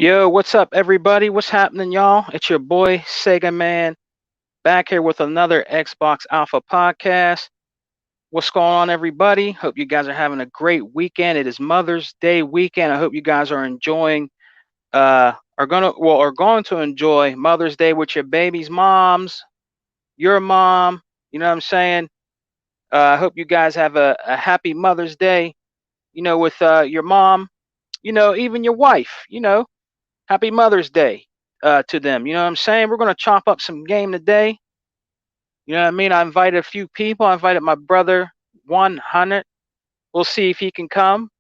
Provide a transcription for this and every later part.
Yo, what's up, everybody? What's happening, y'all? It's your boy Sega Man back here with another Xbox Alpha podcast. What's going on, everybody? Hope you guys are having a great weekend. It is Mother's Day weekend. I hope you guys are enjoying, are going to enjoy Mother's Day with your baby's moms, your mom. You know what I'm saying? I hope you guys have a happy Mother's Day. With your mom. Even your wife. Happy Mother's Day to them. You know what I'm saying? We're going to chop up some game today. You know what I mean? I invited a few people. I invited my brother 100. We'll see if he can come.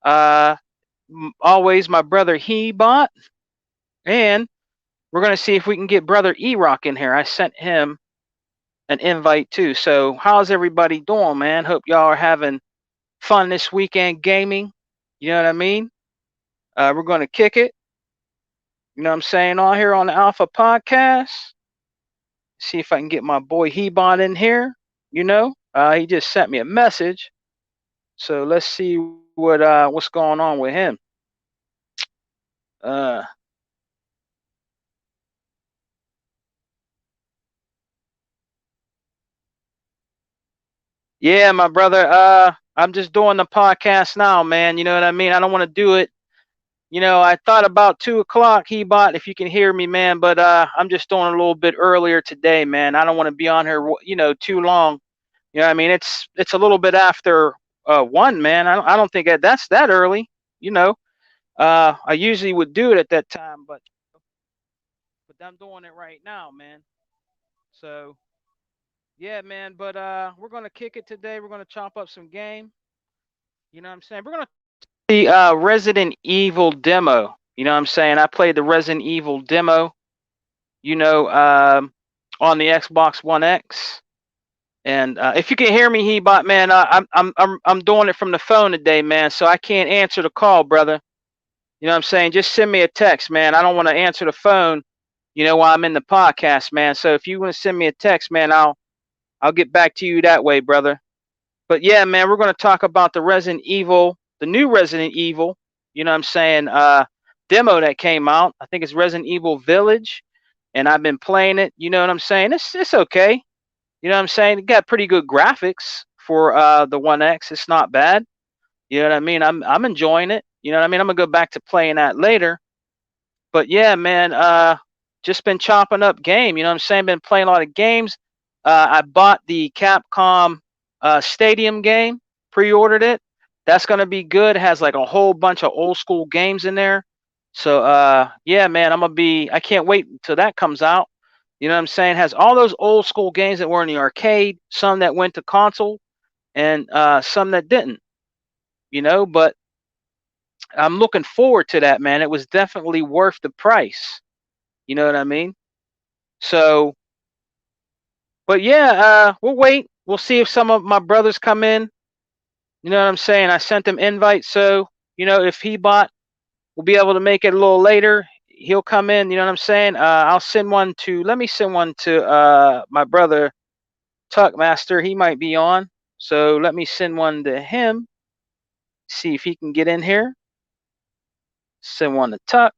Uh, Always my brother Hebot. And we're going to see if we can get brother E-Rock in here. I sent him an invite too. So how's everybody doing, man? Hope y'all are having fun this weekend gaming. You know what I mean? We're going to kick it. You know what I'm saying? On here on the Alpha Podcast. See if I can get my boy Hebon in here. He just sent me a message. So let's see what's going on with him. Uh yeah, my brother. I'm just doing the podcast now, man. You know what I mean? I don't want to do it. I thought about 2 o'clock, Hebot, if you can hear me, man, but I'm just doing a little bit earlier today, man. I don't want to be on here, too long. You know what I mean? It's a little bit after 1, man. I don't think that's that early, you know. I usually would do it at that time, but I'm doing it right now, man. So yeah, man. But we're gonna kick it today. We're gonna chop up some game. You know what I'm saying? We're gonna the Resident Evil demo. You know what I'm saying? I played the Resident Evil demo. You know, on the Xbox One X. And if you can hear me, Hebot, man, I'm doing it from the phone today, man. So I can't answer the call, brother. You know what I'm saying? Just send me a text, man. I don't want to answer the phone, while I'm in the podcast, man. So if you want to send me a text, man, I'll get back to you that way, brother. But yeah, man, we're gonna talk about the new Resident Evil, you know what I'm saying, demo that came out. I think it's Resident Evil Village, and I've been playing it, you know what I'm saying? It's okay. You know what I'm saying? It got pretty good graphics for the One X. It's not bad. You know what I mean? I'm enjoying it. You know what I mean? I'm gonna go back to playing that later. But yeah, man, just been chopping up game. You know what I'm saying? Been playing a lot of games. I bought the Capcom Stadium game, pre-ordered it. That's gonna be good. It has like a whole bunch of old school games in there. So yeah, man, I can't wait until that comes out. You know what I'm saying? It has all those old school games that were in the arcade, some that went to console, and some that didn't. But I'm looking forward to that, man. It was definitely worth the price. You know what I mean? So, but yeah, we'll wait. We'll see if some of my brothers come in. You know what I'm saying? I sent them invites, so if Hebot will be able to make it a little later, he'll come in. You know what I'm saying? I'll send one to. Let me send one to my brother Tuckmaster. He might be on, so let me send one to him. See if he can get in here. Send one to Tuck.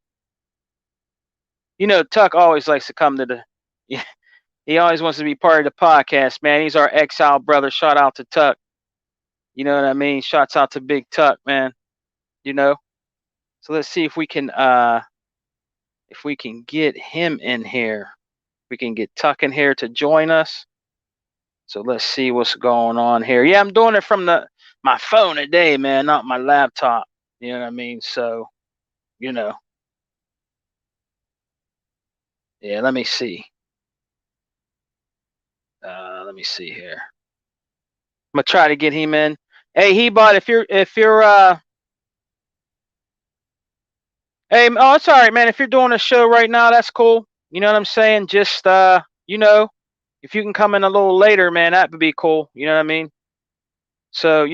Tuck always likes to come to the. Yeah, he always wants to be part of the podcast, man. He's our exile brother. Shout out to Tuck. You know what I mean? Shouts out to Big Tuck, man. You know. So let's see if we can get him in here. We can get Tuck in here to join us. So let's see what's going on here. Yeah, I'm doing it from my phone today, man, not my laptop. You know what I mean? So, you know. Yeah, let me see. Let me see here. I'm gonna try to get him in. Hey, Hebot, if you're hey, oh, it's all right, man. If you're doing a show right now, that's cool. You know what I'm saying? Just if you can come in a little later, man, that would be cool. You know what I mean? So,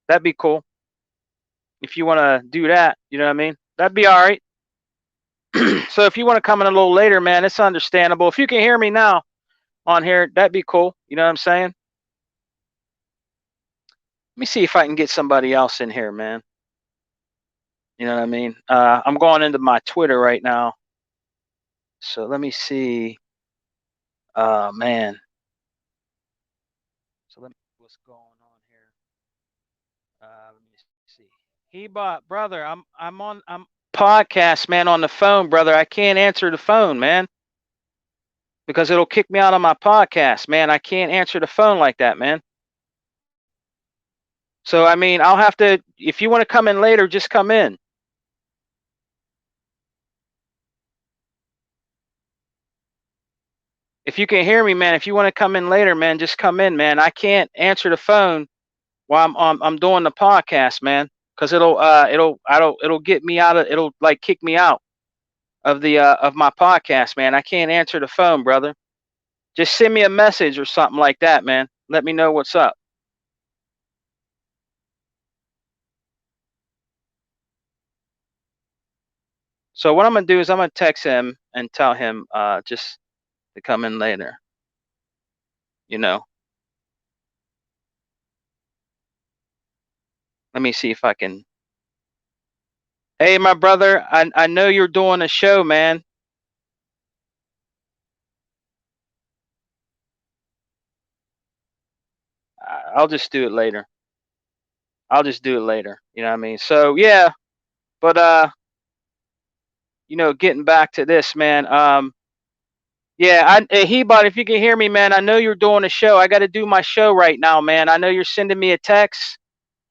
that'd be cool. If you want to do that, you know what I mean? That'd be all right. So if you want to come in a little later, man, it's understandable. If you can hear me now on here, that'd be cool. You know what I'm saying? Let me see if I can get somebody else in here, man. You know what I mean? I'm going into my Twitter right now. So let me see. Man. So let me see what's going on here. Let me see. He bought brother. I'm podcast man on the phone, brother. I can't answer the phone, man, because it'll kick me out of my podcast, man. I can't answer the phone like that, man. So I mean, I'll have to. If you want to come in later, just come in. If you can hear me, man. If you want to come in later, man, just come in, man. I can't answer the phone while I'm doing the podcast, man, because it'll get me out of it'll like kick me out of my podcast, man. I can't answer the phone, brother. Just send me a message or something like that, man. Let me know what's up. So what I'm gonna do is I'm gonna text him and tell him just to come in later. You know. Let me see if I can. Hey, my brother, I know you're doing a show, man. I'll just do it later. I'll just do it later. You know what I mean? So yeah, but getting back to this, man. Yeah, he bought. If you can hear me, man, I know you're doing a show. I got to do my show right now, man. I know you're sending me a text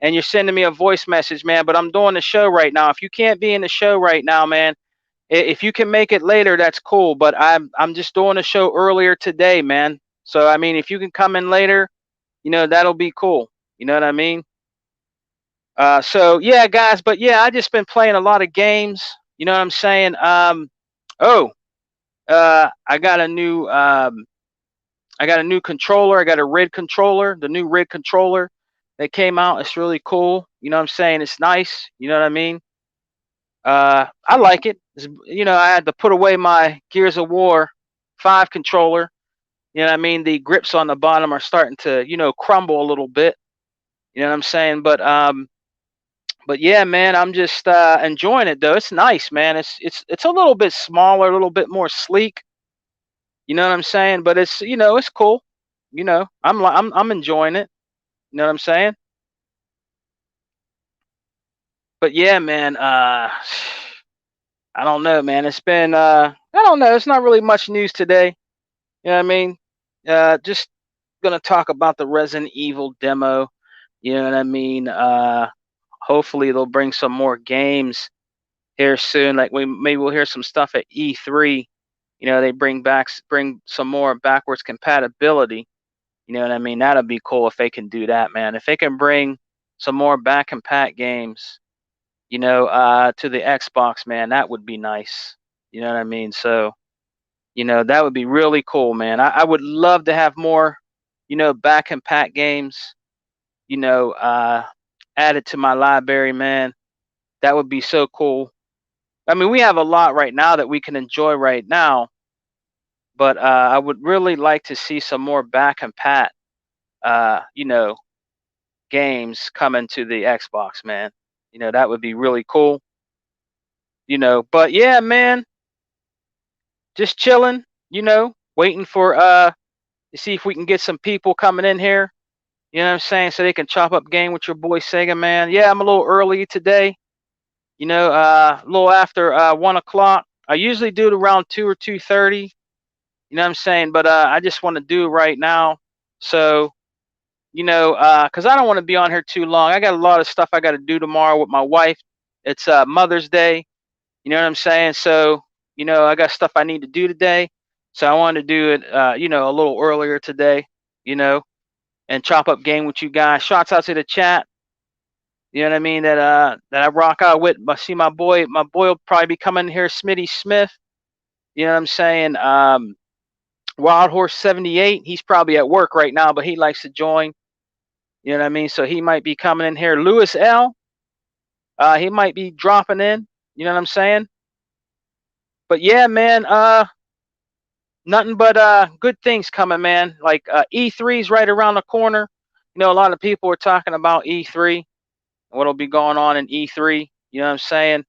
and you're sending me a voice message, man. But I'm doing the show right now. If you can't be in the show right now, man, if you can make it later, that's cool. But I'm just doing a show earlier today, man. So I mean, if you can come in later, that'll be cool. You know what I mean? So yeah, guys. But yeah, I just been playing a lot of games. You know what I'm saying? Oh, I got a new controller. I got a Red controller, the new Red controller that came out. It's really cool. You know what I'm saying? It's nice. You know what I mean? I like it. I had to put away my Gears of War 5 controller. You know what I mean? The grips on the bottom are starting to, crumble a little bit. You know what I'm saying? But yeah, man, I'm just enjoying it though. It's nice, man. It's a little bit smaller, a little bit more sleek. You know what I'm saying? But it's cool. I'm enjoying it. You know what I'm saying? But yeah, man, I don't know, man. It's been I don't know, it's not really much news today. You know what I mean? Just gonna talk about the Resident Evil demo. You know what I mean? Hopefully they'll bring some more games here soon. Like maybe we'll hear some stuff at E3. They bring some more backwards compatibility. You know what I mean? That'd be cool if they can do that, man. If they can bring some more back compat games, to the Xbox, man, that would be nice. You know what I mean? So, that would be really cool, man. I would love to have more, back compat games, you know, uh, added to my library, man. That would be so cool. I mean, we have a lot right now that we can enjoy right now, but I would really like to see some more back compat, you know, games coming to the Xbox, man. That would be really cool. But yeah, man, just chilling, waiting for to see if we can get some people coming in here. You know what I'm saying? So they can chop up game with your boy Sega, man. Yeah, I'm a little early today. A little after 1 o'clock. I usually do it around 2 or 2:30. You know what I'm saying? But I just want to do it right now. So, because I don't want to be on here too long. I got a lot of stuff I got to do tomorrow with my wife. It's Mother's Day. You know what I'm saying? So, I got stuff I need to do today. So I wanted to do it, a little earlier today, and chop up game with you guys. Shouts out to the chat. You know what I mean? That I rock out with. I see my boy will probably be coming here, Smitty Smith. You know what I'm saying? Wild Horse 78. He's probably at work right now, but he likes to join. You know what I mean? So he might be coming in here. Lewis L. He might be dropping in. You know what I'm saying? But yeah, man. Nothing but good things coming, man. Like E3's right around the corner. A lot of people are talking about E3 and what'll be going on in E3. You know what I'm saying?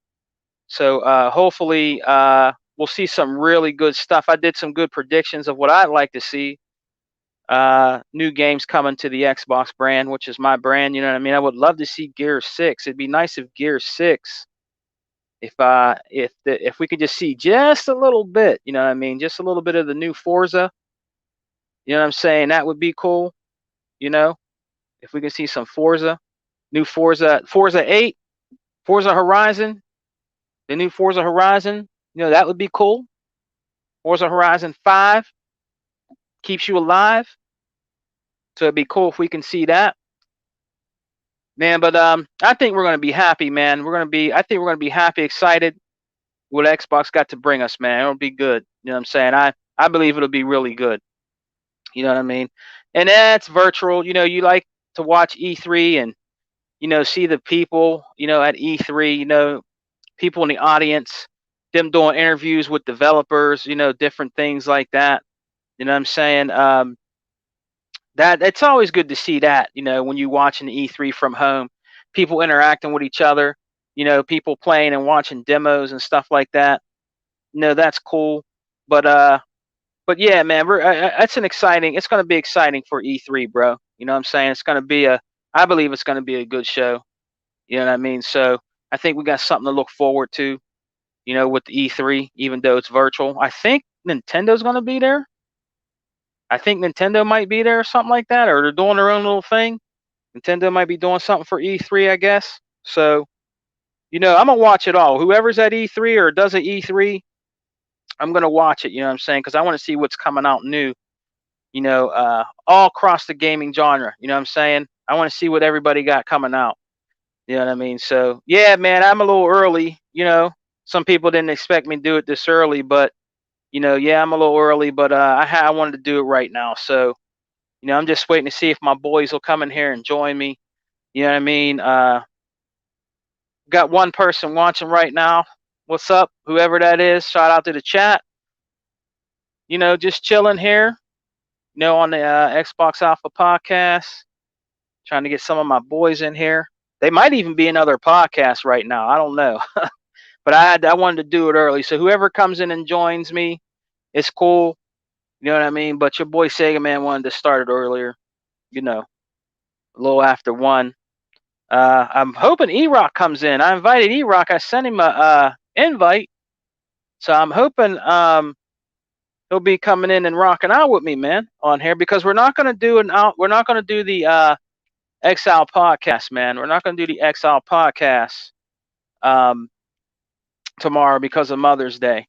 So hopefully we'll see some really good stuff. I did some good predictions of what I'd like to see. New games coming to the Xbox brand, which is my brand. You know what I mean? I would love to see Gear 6. It'd be nice if Gear 6, if we could just see just a little bit, you know what I mean? Just a little bit of the new Forza. You know what I'm saying? That would be cool. You know, if we can see some Forza, new Forza 8, Forza Horizon, the new Forza Horizon. You know, that would be cool. Forza Horizon 5 keeps you alive. So it'd be cool if we can see that. Man, but I think we're gonna be happy, man. I think we're gonna be happy, excited what Xbox got to bring us, man. It'll be good. You know what I'm saying? I believe it'll be really good. You know what I mean? And that's virtual. You know, you like to watch E3 and, you know, see the people, you know, at E3, you know, people in the audience, them doing interviews with developers, you know, different things like that. You know what I'm saying? That it's always good to see that, you know, when you watching the E3 from home, people interacting with each other, you know, people playing and watching demos and stuff like that. You know, that's cool. But yeah, man, that's it's going to be exciting for E3, bro. You know what I'm saying? I believe it's going to be a good show. You know what I mean? So I think we got something to look forward to, you know, with the E3, even though it's virtual. I think Nintendo's going to be there. I think Nintendo might be there or something like that, or they're doing their own little thing. Nintendo might be doing something for E3, I guess. So, you know, I'm going to watch it all. Whoever's at E3 or does at E3, I'm going to watch it, you know what I'm saying? Because I want to see what's coming out new, you know, all across the gaming genre. You know what I'm saying? I want to see what everybody got coming out. You know what I mean? So, yeah, man, I'm a little early. You know, some people didn't expect me to do it this early, but, you know, yeah, I'm a little early, but I wanted to do it right now. So, you know, I'm just waiting to see if my boys will come in here and join me. You know what I mean? Got one person watching right now. What's up? Whoever that is, shout out to the chat. You know, just chilling here, you know, on the Xbox Alpha podcast, trying to get some of my boys in here. They might even be in other podcasts right now. I don't know. But I wanted to do it early. So whoever comes in and joins me, it's cool. You know what I mean? But your boy Sega Man wanted to start it earlier, you know, a little after 1. I'm hoping E-Rock comes in. I invited E-Rock. I sent him a invite. So I'm hoping he'll be coming in and rocking out with me, man, on here, because we're not gonna do the Exile podcast, man. We're not gonna do the Exile podcast tomorrow because of Mother's Day.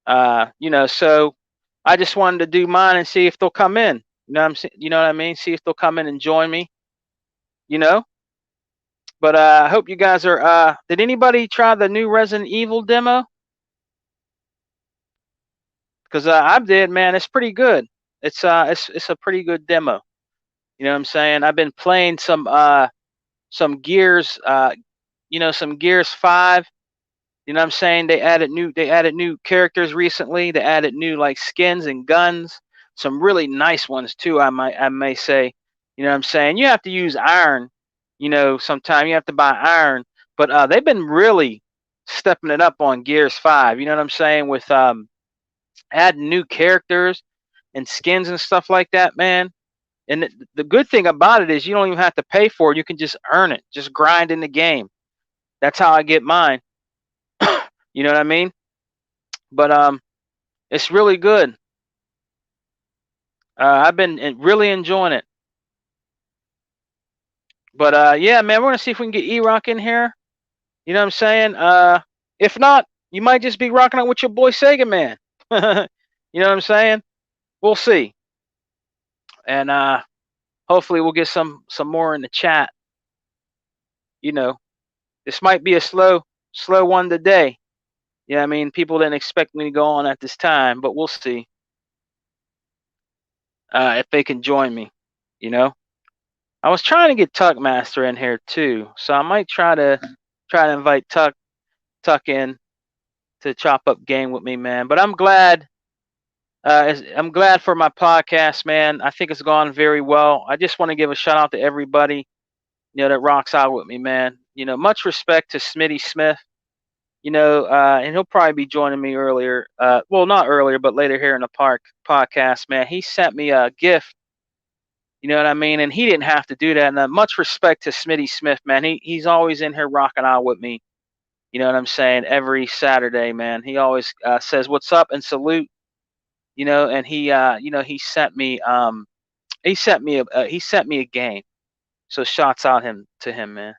You know, so I just wanted to do mine and see if they'll come in. You know what I mean? See if they'll come in and join me. You know? But I hope you guys are did anybody try the new Resident Evil demo? Because I did, man. It's pretty good. It's a pretty good demo. You know what I'm saying? I've been playing some Gears, you know, some Gears 5. You know what I'm saying? They added new characters recently. They added new like skins and guns. Some really nice ones too, I may say. You know what I'm saying? You have to use iron, you know, sometime you have to buy iron. But they've been really stepping it up on Gears 5. You know what I'm saying? With adding new characters and skins and stuff like that, man. And the good thing about it is you don't even have to pay for it. You can just earn it, just grind in the game. That's how I get mine. You know what I mean? But it's really good. I've been really enjoying it. But yeah, man, we're gonna see if we can get E-Rock in here. You know what I'm saying? If not, you might just be rocking out with your boy Sega Man. You know what I'm saying? We'll see. And hopefully we'll get some more in the chat. You know, this might be a slow one today. Yeah, I mean, people didn't expect me to go on at this time, but we'll see if they can join me. You know, I was trying to get Tuck Master in here too, so I might try to invite Tuck in to chop up game with me, man. But I'm glad. I'm glad for my podcast, man. I think it's gone very well. I just want to give a shout out to everybody, that rocks out with me, man. Much respect to Smitty Smith. And he'll probably be joining me earlier. Well, not earlier, but later here in the podcast, man. He sent me a gift. You know what I mean? And he didn't have to do that. And much respect to Smitty Smith, man. He's always in here rocking out with me. You know what I'm saying? Every Saturday, man. He always says what's up and salute. And he sent me a game. So shouts out to him, man.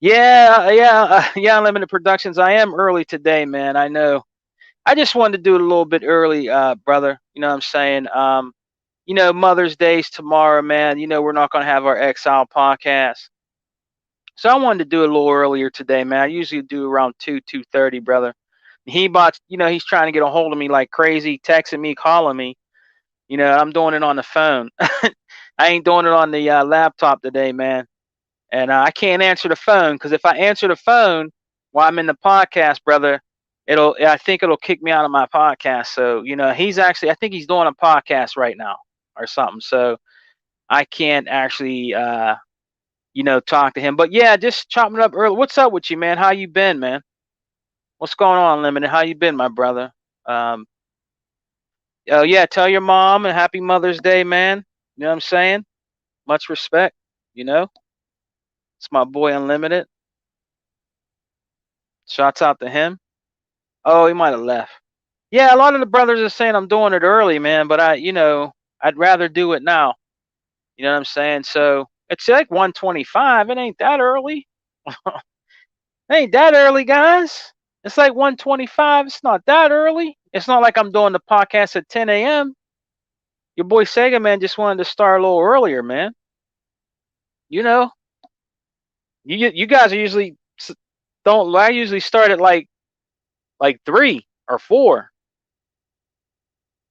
Yeah, Unlimited Productions. I am early today, man. I know. I just wanted to do it a little bit early, brother. You know what I'm saying? Mother's Day's tomorrow, man. We're not going to have our Exile podcast. So I wanted to do it a little earlier today, man. I usually do around 2:30, brother. He's trying to get a hold of me like crazy, texting me, calling me. I'm doing it on the phone. I ain't doing it on the laptop today, man. And I can't answer the phone because if I answer the phone while I'm in the podcast, brother, I think it'll kick me out of my podcast. So, I think he's doing a podcast right now or something. So I can't actually, talk to him. But yeah, just chopping it up early. What's up with you, man? How you been, man? What's going on, Limited? How you been, my brother? Oh yeah, tell your mom and happy Mother's Day, man. You know what I'm saying? Much respect. It's my boy Unlimited. Shouts out to him. Oh, he might have left. Yeah, a lot of the brothers are saying I'm doing it early, man, but I'd rather do it now. You know what I'm saying? So it's like 1:25. It ain't that early. It ain't that early, guys. It's like 1:25. It's not that early. It's not like I'm doing the podcast at 10 a.m. Your boy Sega Man just wanted to start a little earlier, man. You guys are usually don't. I usually start at like 3 or 4.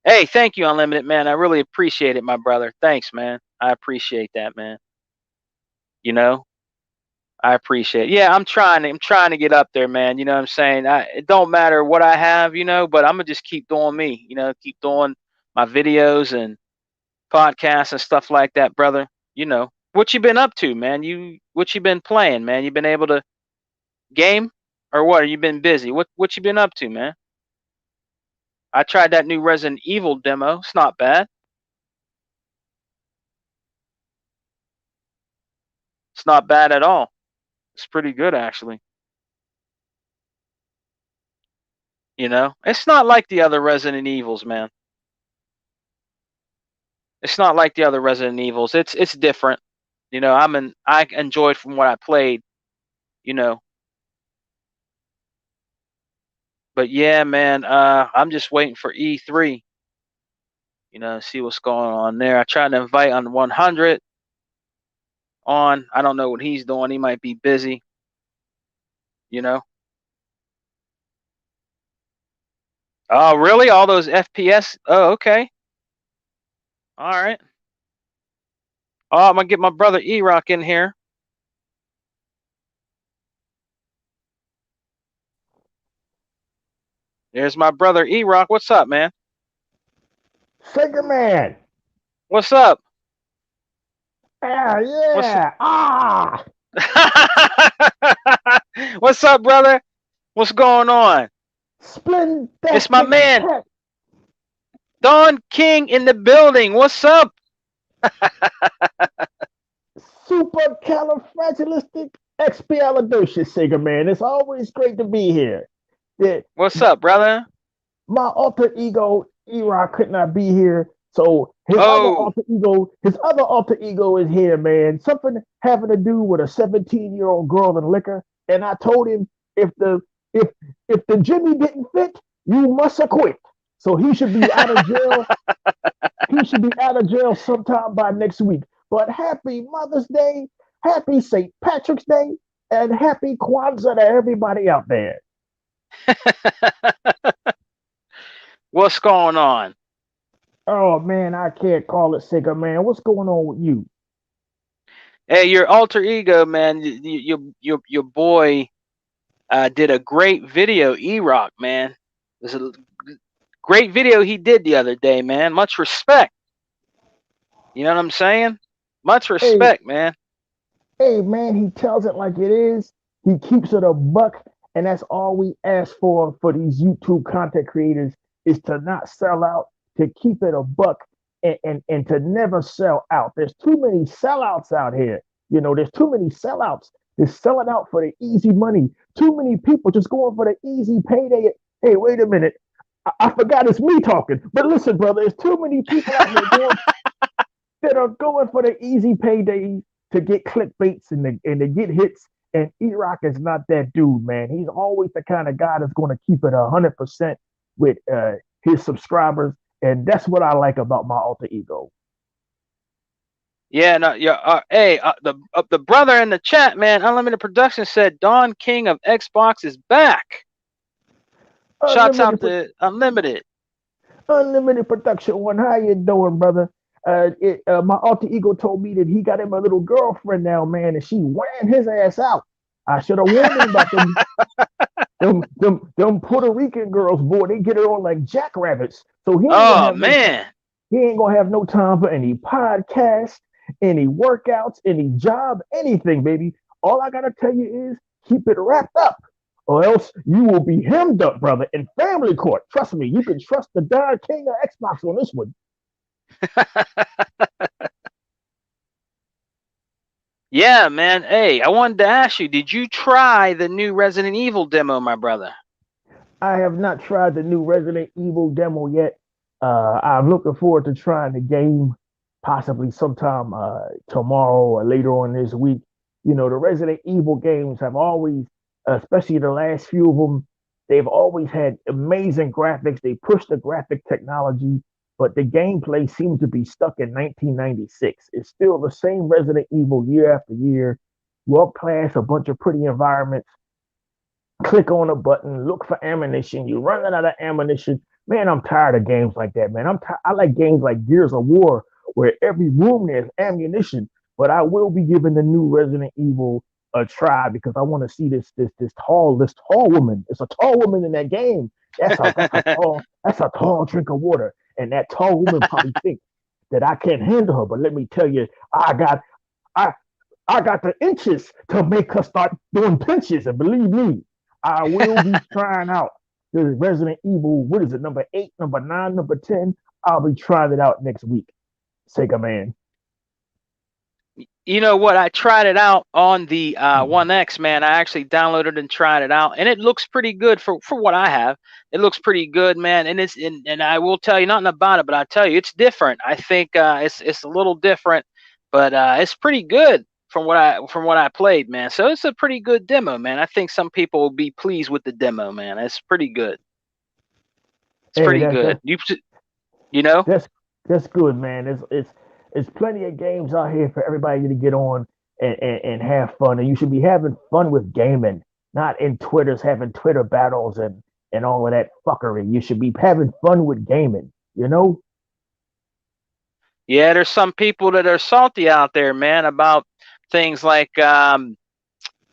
Hey, thank you, Unlimited, man. I really appreciate it, my brother. Thanks, man. I appreciate that, man. I appreciate it. Yeah, I'm trying to get up there, man. You know what I'm saying? It don't matter what I have, but I'm gonna just keep doing me, keep doing my videos and podcasts and stuff like that, brother. What you been up to, man? What you been playing, man? You been able to game or what? Or you been busy? What you been up to, man? I tried that new Resident Evil demo. It's not bad. It's not bad at all. It's pretty good, actually. It's not like the other Resident Evils, man. It's not like the other Resident Evils. It's different. I enjoyed from what I played. But yeah, man. I'm just waiting for E3. See what's going on there. I tried to invite on 100 on. I don't know what he's doing. He might be busy. Oh, really? All those FPS? Oh, okay. All right. Oh, I'm gonna get my brother E-Rock in here. There's my brother E-Rock. What's up, man? Sega Man. What's up? Yeah. What's up, brother? What's going on? Splendid. It's my man, Don King in the building. What's up? Supercalifragilisticexpialidocious, Sega Man. It's always great to be here. What's up, brother? My alter ego, E-Rock, could not be here. So his other alter ego is here, man. Something having to do with a 17-year-old girl and liquor. And I told him if the Jimmy didn't fit, you must acquit. So he should be out of jail. He should be out of jail sometime by next week. But happy Mother's Day, happy St. Patrick's Day, and happy Kwanzaa to everybody out there. What's going on? Oh man, I can't call it Sega Man. What's going on with you? Hey, your alter ego, man. Your boy did a great video, E-Rock, man. It was a great video he did the other day, man. Much respect. You know what I'm saying? Much respect, man. Hey man, he tells it like it is. He keeps it a buck, and that's all we ask for these YouTube content creators is to not sell out, to keep it a buck, and to never sell out. There's too many sellouts out here. You know, there's too many sellouts. They're selling out for the easy money. Too many people just going for the easy payday. Hey, wait a minute. I forgot it's me talking. But listen, brother, there's too many people out here that are going for the easy paydays to get clickbaits and to get hits. And E-Rock is not that dude, man. He's always the kind of guy that's going to keep it 100% with his subscribers. And that's what I like about my alter ego. Yeah, no, yeah. Hey, the brother in the chat, man, Unlimited Production said Don King of Xbox is back. Shouts out to Unlimited. Unlimited Production One. How you doing, brother? My alter ego told me that he got him a little girlfriend now, man, and she ran his ass out. I should have warned him about them Puerto Rican girls, boy. They get it on like jackrabbits. So he ain't gonna have no time for any podcast, any workouts, any job, anything, baby. All I gotta tell you is keep it wrapped up, or else you will be hemmed up, brother, in family court. Trust me, you can trust the Don King of Xbox on this one. Yeah, man. Hey, I wanted to ask you, did you try the new Resident Evil demo, my brother? I have not tried the new Resident Evil demo yet. I'm looking forward to trying the game possibly sometime tomorrow or later on this week. You know, the Resident Evil games have always, especially the last few of them, they've always had amazing graphics. They push the graphic technology, but the gameplay seems to be stuck in 1996. It's still the same Resident Evil year after year. Walk past a bunch of pretty environments, click on a button, look for ammunition. You're running out of ammunition. Man, I'm tired of games like that, man. I like games like Gears of War, where every room there's ammunition. But I will be giving the new Resident Evil a try because I want to see this tall woman. It's a tall woman in that game. That's a tall drink of water. And that tall woman probably thinks that I can't handle her. But let me tell you, I I got the inches to make her start doing pinches. And believe me, I will be trying out the Resident Evil. What is it? Number 8, number 9, number 10. I'll be trying it out next week. Sega man. You know what? I tried it out on the One X, man. I actually downloaded and tried it out, and it looks pretty good for what I have. It looks pretty good, man. And and I will tell you nothing about it, but I tell you it's different. I think it's a little different, but it's pretty good from what I played, man. So it's a pretty good demo, man. I think some people will be pleased with the demo, man. It's pretty good. It's pretty good. You know? That's good, man. It's plenty of games out here for everybody to get on and have fun. And you should be having fun with gaming, not in Twitter's having Twitter battles and all of that fuckery. You should be having fun with gaming, you know? Yeah, there's some people that are salty out there, man, about things like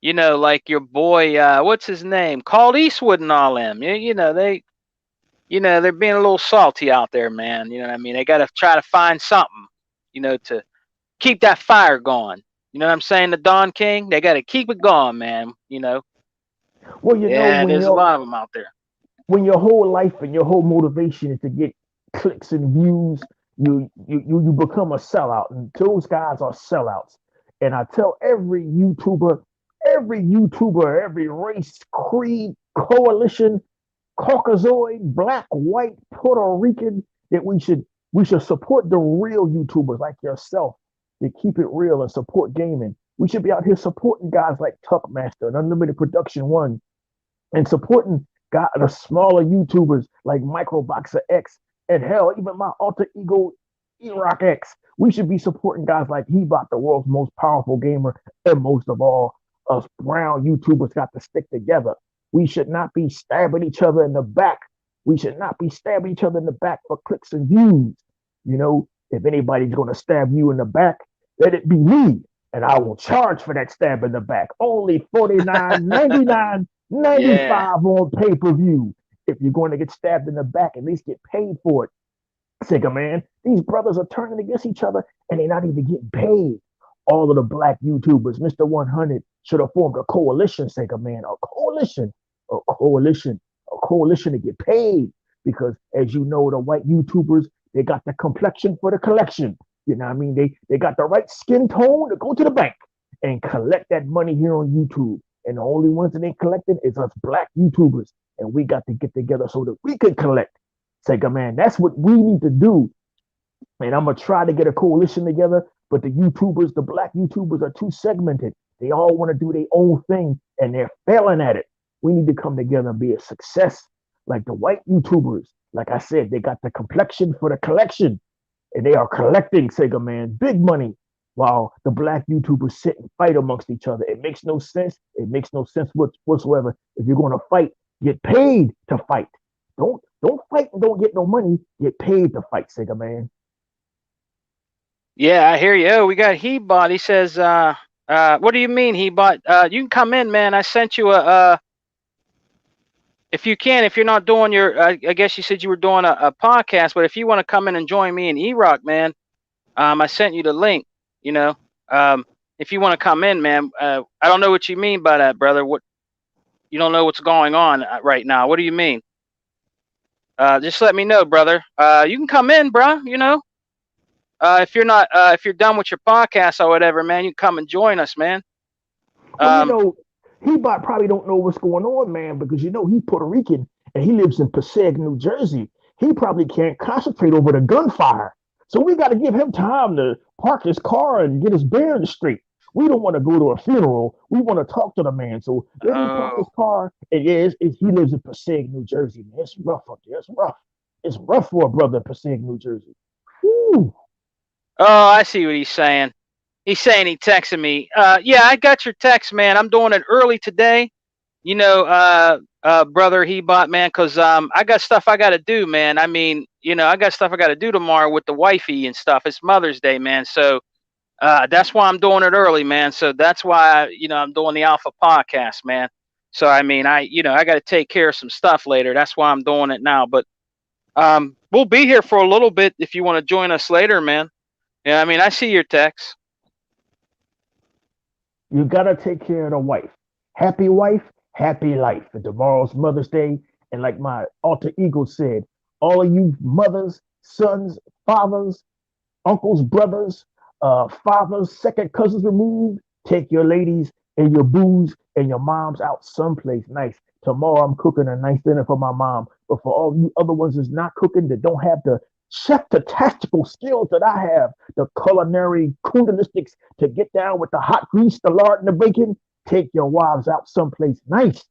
you know, like your boy, what's his name? Called Eastwood and all them. They're being a little salty out there, man. You know what I mean? They gotta try to find something, to keep that fire going. You know what I'm saying? The Don King, they got to keep it going, man. Well, there's a lot of them out there. When your whole life and your whole motivation is to get clicks and views, you become a sellout, and those guys are sellouts. And I tell every YouTuber, every race, creed, coalition, Caucasoid, black, white, Puerto Rican, that we should support the real YouTubers like yourself that keep it real and support gaming. We should be out here supporting guys like Tuckmaster and Unlimited Production One, and supporting the smaller YouTubers like Microboxer X, and hell, even my alter ego E-Rock X. We should be supporting guys like Hebot, the world's most powerful gamer, and most of all, us brown YouTubers got to stick together. We should not be stabbing each other in the back. We should not be stabbing each other in the back for clicks and views. If anybody's going to stab you in the back, let it be me, and I will charge for that stab in the back. Only $49.99, $95 on pay-per-view. If you're going to get stabbed in the back, at least get paid for it. Sega man, these brothers are turning against each other, and they're not even getting paid. all of the black YouTubers. Mr. 100 should have formed a coalition, Sega man, a coalition to get paid. Because as you know, the white YouTubers, they got the complexion for the collection. You know what I mean? They got the right skin tone to go to the bank and collect that money here on YouTube. And the only ones that ain't collecting is us black YouTubers. And we got to get together so that we can collect. Sega man, that's what we need to do. And I'm gonna try to get a coalition together, but the YouTubers, the black YouTubers, are too segmented. They all want to do their own thing, and they're failing at it. We need to come together and be a success, like the white YouTubers. Like I said, they got the complexion for the collection, and they are collecting, Sega man, big money, while the black YouTubers sit and fight amongst each other. It makes no sense. It makes no sense whatsoever. If you're going to fight, get paid to fight. Don't fight and don't get no money. Get paid to fight, Sega man. Yeah, I hear you. Oh, we got Hebot. He says, what do you mean, Hebot? You can come in, man. I sent you if you can, if you're not doing your, I guess you said you were doing a podcast, but if you want to come in and join me in E-Rock, man, I sent you the link, you know. If you want to come in, man, I don't know what you mean by that, brother. What, you don't know what's going on right now. What do you mean? Just let me know, brother. You can come in, bro, you know. If you're not, if you're done with your podcast or whatever, man, you can come and join us, man. Well, you know, he probably don't know what's going on, man, because you know he's Puerto Rican and he lives in Passaic, New Jersey. He probably can't concentrate over the gunfire. So we got to give him time to park his car and get his bearings straight. We don't want to go to a funeral. We want to talk to the man. So let him park his car. And yeah, he lives in Passaic, New Jersey, man. It's rough up there. It's rough. It's rough for a brother in Passaic, New Jersey. Whew. Oh, I see what he's saying. He's saying he texted me. Yeah, I got your text, man. I'm doing it early today. You know, brother Hebot, man, because I got stuff I got to do, man. I mean, you know, I got stuff I got to do tomorrow with the wifey and stuff. It's Mother's Day, man. So that's why I'm doing it early, man. So that's why, you know, I'm doing the Alpha podcast, man. So, I mean, you know, I got to take care of some stuff later. That's why I'm doing it now. But we'll be here for a little bit if you want to join us later, man. Yeah, I mean, I see your text. You gotta take care of the wife. Happy wife, happy life. And tomorrow's Mother's Day. And like my alter ego said, all of you mothers, sons, fathers, uncles, brothers, fathers, second cousins removed, take your ladies and your boos and your moms out someplace nice. Tomorrow I'm cooking a nice dinner for my mom. But for all you other ones that's not cooking, that don't have the chef the tactical skills that I have, the culinary kundalistics to get down with the hot grease, the lard, and the bacon, take your wives out someplace nice.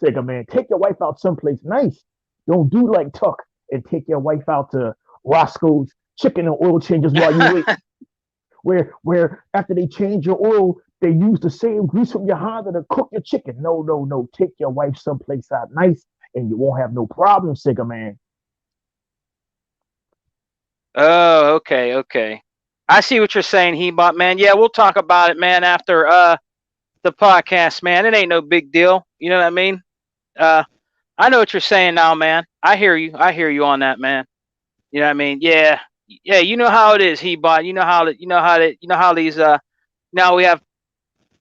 Sega man, take your wife out someplace nice. Don't do like Tuck and take your wife out to Roscoe's chicken and oil changes while you wait. Where after they change your oil, they use the same grease from your Honda to cook your chicken. No. Take your wife someplace out nice and you won't have no problem, Sega man. Oh, okay. I see what you're saying, Hebot, man. Yeah, we'll talk about it, man, after the podcast, man. It ain't no big deal. You know what I mean? I know what you're saying now, man. I hear you on that, man. You know what I mean? Yeah. You know how it is, Hebot. You know how these now we have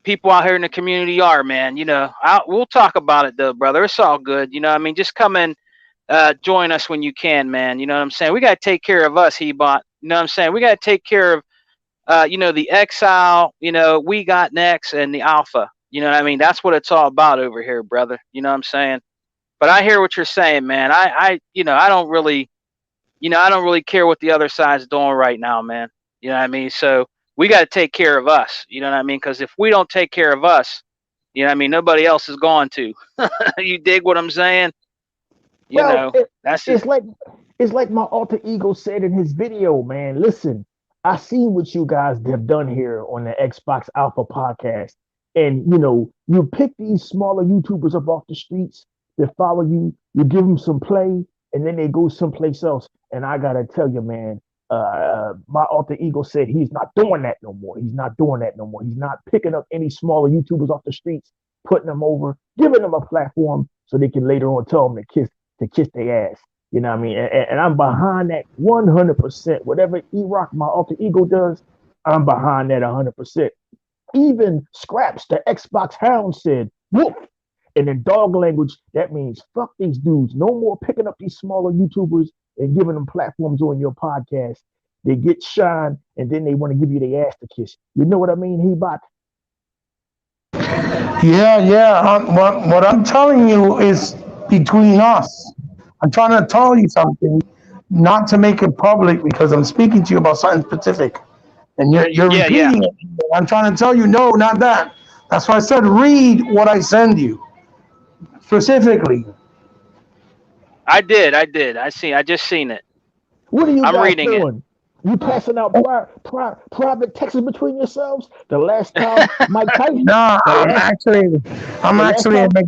people out here in the community are, man. You know, we'll talk about it though, brother. It's all good. You know what I mean? Just come in. Join us when you can, man. You know what I'm saying? We got to take care of us, Hebot. You know what I'm saying? We got to take care of, you know, the Exile, you know, We Got Next and the Alpha. You know what I mean? That's what it's all about over here, brother. You know what I'm saying? But I hear what you're saying, man. You know, I don't really care what the other side's doing right now, man. You know what I mean? So we got to take care of us. You know what I mean? Because if we don't take care of us, you know what I mean? Nobody else is going to. You dig what I'm saying? You know, it's like my alter ego said in his video, man. Listen, I seen what you guys have done here on the Xbox Alpha podcast. And you know, you pick these smaller YouTubers up off the streets that follow you, you give them some play, and then they go someplace else. And I gotta tell you, man, my alter ego said he's not doing that no more. He's not doing that no more. He's not picking up any smaller YouTubers off the streets, putting them over, giving them a platform so they can later on tell them to kiss their ass. You know what I mean? And I'm behind that 100%. Whatever E-Rock, my alter ego does, I'm behind that 100%. Even Scraps, the Xbox Hound, said, "Woof." And in dog language, that means fuck these dudes. No more picking up these smaller YouTubers and giving them platforms on your podcast. They get shine and then they want to give you the ass to kiss. You know what I mean, Hebot? Yeah, yeah. What I'm telling you is between us. I'm trying to tell you something, not to make it public because I'm speaking to you about something specific, and you're Yeah, yeah. repeating it. I'm trying to tell you, no, not that. That's why I said read what I send you specifically. I did. I just seen it. What are you I'm guys reading it. doing? You passing out private texts between yourselves? The last time Mike Tyson, No, the last I'm the last actually time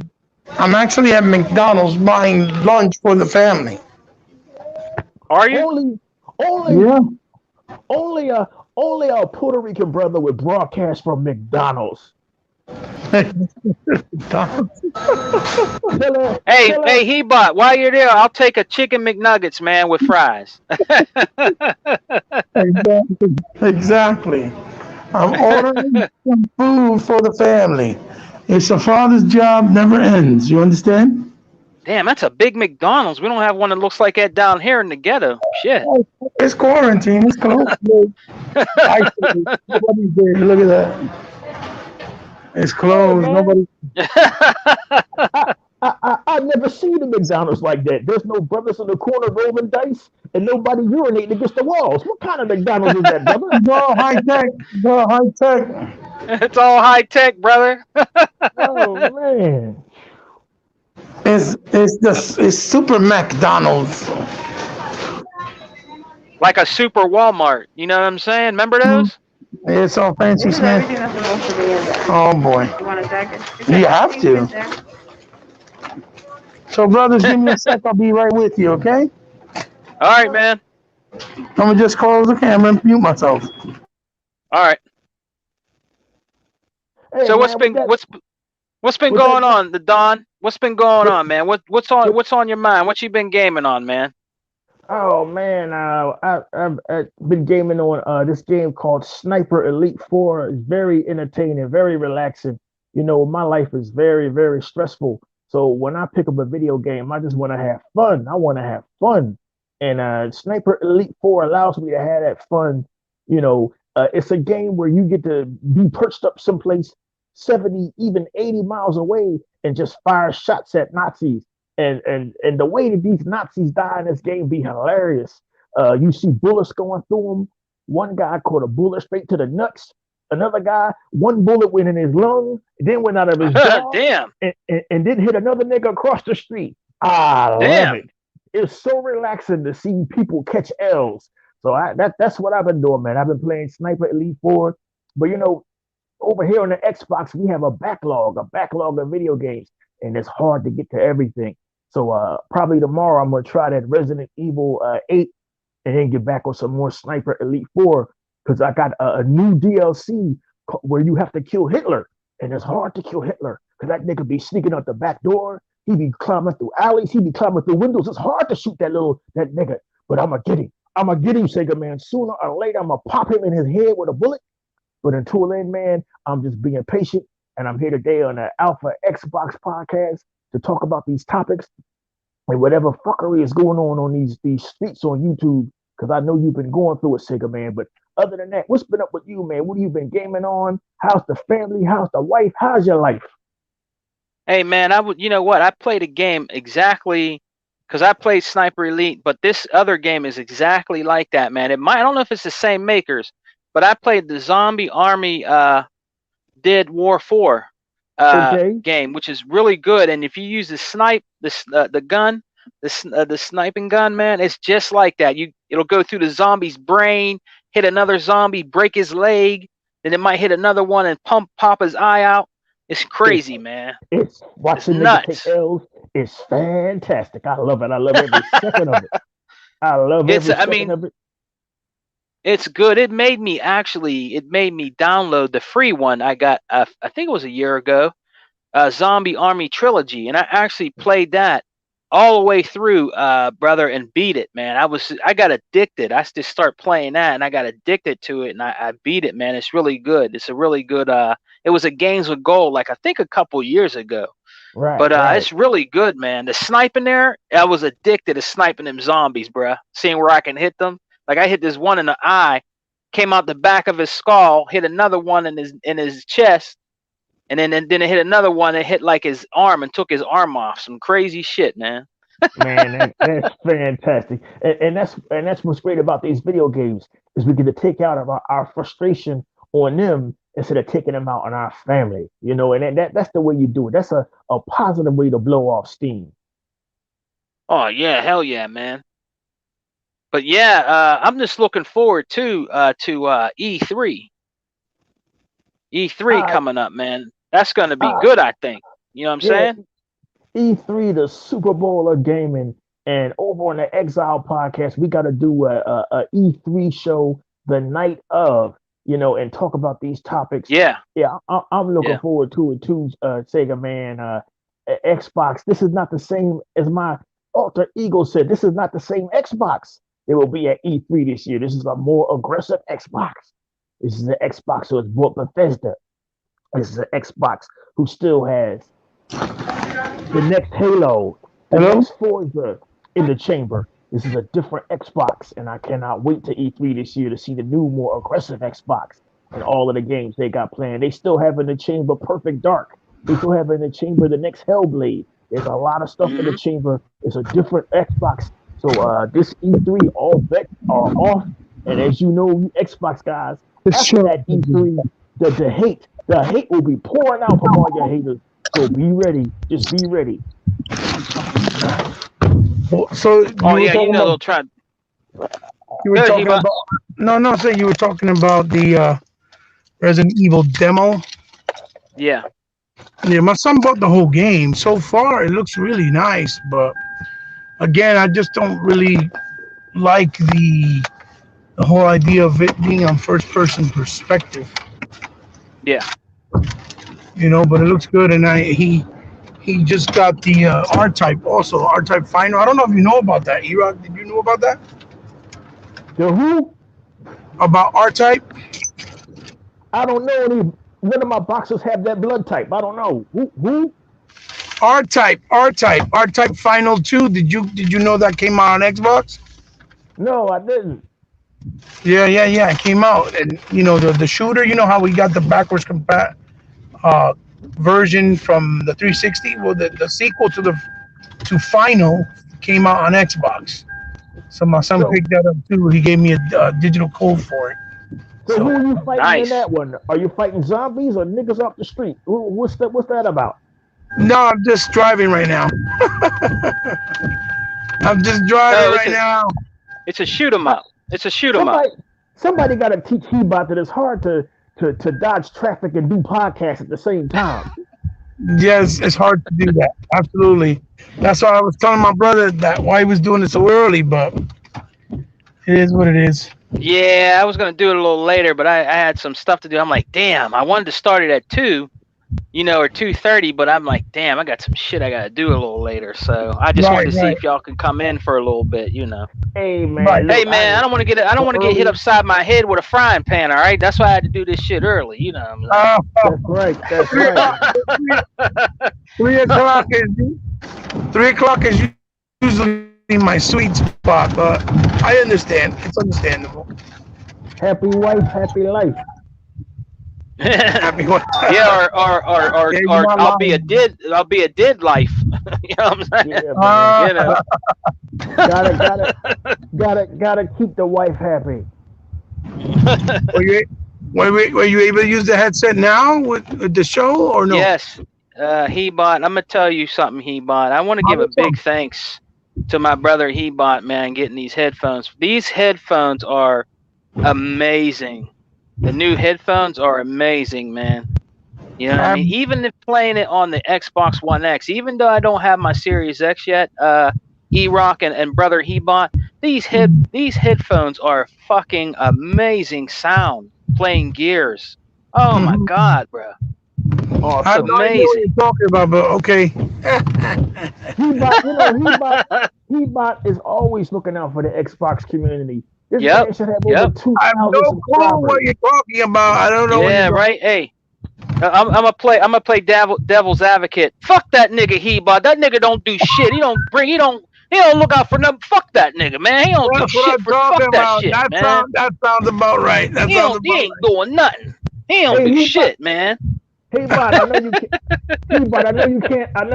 I'm actually at McDonald's buying lunch for the family. Are you? only only Yeah. only a only a Puerto Rican brother would broadcast from McDonald's. Tell her, Hey, tell her, hey, Hebot, while you're there, I'll take a chicken McNuggets, man, with fries. Exactly. Exactly. I'm ordering some food for the family. It's a father's job, never ends. You understand? Damn, that's a big McDonald's. We don't have one that looks like that down here in the ghetto. Shit. It's quarantine. It's closed. Actually, nobody's there. Look at that. It's hey closed. man, Nobody. I've never seen a McDonald's like that. There's no brothers in the corner rolling dice and nobody urinating against the walls. What kind of McDonald's is that, brother? It's all high tech. It's all high tech. It's all high tech, brother. Oh man. It's super McDonald's. Like a super Walmart. You know what I'm saying? Remember Mhm. those? It's all fancy This is smash. everything that's supposed to be in there. Oh boy. You want a jacket? You have to. So brothers, give me a sec. I'll be right with you. Okay? All right, man. I'm gonna just close the camera and mute myself. All right. Hey So man, what's been with that going on, the Don? What's been going with, on, man? with, What's on your mind? What you been gaming on, man? oh man, I've been gaming on this game called Sniper Elite 4. It's very entertaining, very relaxing. You know, my life is very, very stressful. So when I pick up a video game, I just want to have fun. I want to have fun. And Sniper Elite 4 allows me to have that fun. You know, it's a game where you get to be perched up someplace 70, even 80 miles away and just fire shots at Nazis. And the way that these Nazis die in this game be hilarious. You see bullets going through them. One guy caught a bullet straight to the nuts. Another guy, one bullet went in his lung, then went out of his jaw, Damn. and then hit another nigga across the street. I love Damn. it. It's so relaxing to see people catch L's. So that's what I've been doing, man. I've been playing Sniper Elite 4. But you know, over here on the Xbox, we have a backlog of video games, and it's hard to get to everything. So probably tomorrow I'm gonna try that Resident Evil 8 and then get back on some more Sniper Elite 4 because I got a new DLC where you have to kill Hitler, and it's hard to kill Hitler because that nigga be sneaking out the back door. He be climbing through alleys. He be climbing through windows. It's hard to shoot that nigga, but I'm gonna get him. I'm gonna get him, Sega man. Sooner or later, I'm gonna pop him in his head with a bullet. But until then, man, I'm just being patient, and I'm here today on the Alpha Xbox podcast to talk about these topics and whatever fuckery is going on these streets on YouTube. Because I know you've been going through it, Sega man. But other than that, what's been up with you, man? What have you been gaming on? How's the family? How's the wife? How's your life? Hey, man, you know what? I played a game exactly because I played Sniper Elite, but this other game is exactly like that, man. I don't know if it's the same makers, but I played the Zombie Army Dead War 4 Okay. game, which is really good. And if you use the gun, the sniping gun, man, it's just like that. It'll go through the zombie's brain, hit another zombie, break his leg, then it might hit another one and pop his eye out. It's crazy, man. It's watching niggas nuts. take L's. It's fantastic. I love it. I love every second of it. I love every second of it. It's good. It made me download the free one I got. I think it was a year ago. Zombie Army Trilogy, and I actually played that all the way through, brother, and beat it, man. I got addicted. I just start playing that, and I got addicted to it, and I beat it, man. It's really good. It's a really good. It was a Games with Gold, like I think a couple years ago. Right. But right. it's really good, man. The sniping there, I was addicted to sniping them zombies, bruh. Seeing where I can hit them. Like I hit this one in the eye, came out the back of his skull, hit another one in his chest. And then it hit another one that hit like his arm and took his arm off. Some crazy shit, man. Man, that's fantastic. And that's what's great about these video games is we get to take out of our frustration on them instead of taking them out on our family. You know, and that's the way you do it. That's a positive way to blow off steam. Oh yeah, hell yeah, man. But yeah, I'm just looking forward to E3. E3 coming up, man. That's gonna be good, I think. You know what I'm saying? E3, the Super Bowl of gaming, and over on the Exile podcast, we got to do a E3 show the night of, you know, and talk about these topics. Yeah, I'm looking forward to it too, Sega man. Xbox. This is not the same as my alter ego said. This is not the same Xbox. It will be at E3 this year. This is a more aggressive Xbox. This is an Xbox who has bought Bethesda. This is an Xbox who still has the next Halo, the next Forza in the chamber. This is a different Xbox, and I cannot wait to E3 this year to see the new, more aggressive Xbox and all of the games they got planned. They still have in the chamber Perfect Dark. They still have in the chamber the next Hellblade. There's a lot of stuff in the chamber. It's a different Xbox. So this E3, all bets are off. And as you know, you Xbox guys, after that E3, the hate will be pouring out from all your haters. So be ready. Just be ready. So they'll try. You were talking about so you were talking about the Resident Evil demo. Yeah. Yeah, my son bought the whole game. So far, it looks really nice, but again, I just don't really like the whole idea of it being on first-person perspective. Yeah. You know, but it looks good, and he just got the R-Type also, R-Type Final. I don't know if you know about that. E-Rock, did you know about that? The who? About R-Type? I don't know. None of my boxes have that blood type. I don't know. Who? R-Type Final 2. Did you know that came out on Xbox? No, I didn't. Yeah. It came out, and you know the shooter. You know how we got the backwards compat version from the 360. Well, the sequel to Final came out on Xbox. So my son picked that up too. He gave me a digital code for it. So who are you fighting in that one? Are you fighting zombies or niggas off the street? What's that about? No, I'm just driving right now. I'm just driving right now. It's a shoot 'em up. It's a shoot 'em up. Somebody got to teach He-Bot that it's hard to dodge traffic and do podcasts at the same time. Yes, it's hard to do that. Absolutely. That's why I was telling my brother that why he was doing it so early, but it is what it is. Yeah, I was gonna do it a little later, but I had some stuff to do. I'm like, damn, I wanted to start it at 2, or 2:30, but I'm like, damn, I got some shit I gotta do a little later. So I just wanted to see if y'all could come in for a little bit, Hey man, hey man, I don't want to get hit upside my head with a frying pan. All right, that's why I had to do this shit early. You know. That's right. That's right. 3 o'clock is usually my sweet spot, but I understand. It's understandable. Happy wife, happy life. Happy wife. Yeah, or I'll be a dead life. You know what I'm saying? Yeah, gotta keep the wife happy. Were you able to use the headset now with the show or no? Yes. He-Bot, I'm gonna tell you something, He-Bot. I want to give a big thanks to my brother He-Bot, man, getting these headphones. These headphones are amazing. The new headphones are amazing, man. You know what I mean? Even if playing it on the Xbox One X, even though I don't have my Series X yet, E-Rock and brother He-Bot, these headphones are fucking amazing sound playing Gears. Oh my god, bro. Oh, it's amazing. I know what you're talking about, but okay. He-Bot is always looking out for the Xbox community. This Yep. man should have Yep. over 2,000 I have no clue subscribers. what you're talking about. I don't know what Yeah, you're right. Hey, I'm gonna play devil's advocate. Fuck that nigga He-Bot. That nigga don't do shit. He don't look out for nothing. Fuck that nigga, man. He don't do That's what shit I'm for talking fuck that about. shit, That man. sounds about right. That He sounds ain't about doing nothing. He don't Hey, do He-Bot. shit, man. Hey-Bot, I know you can't. Hey-Bot, I know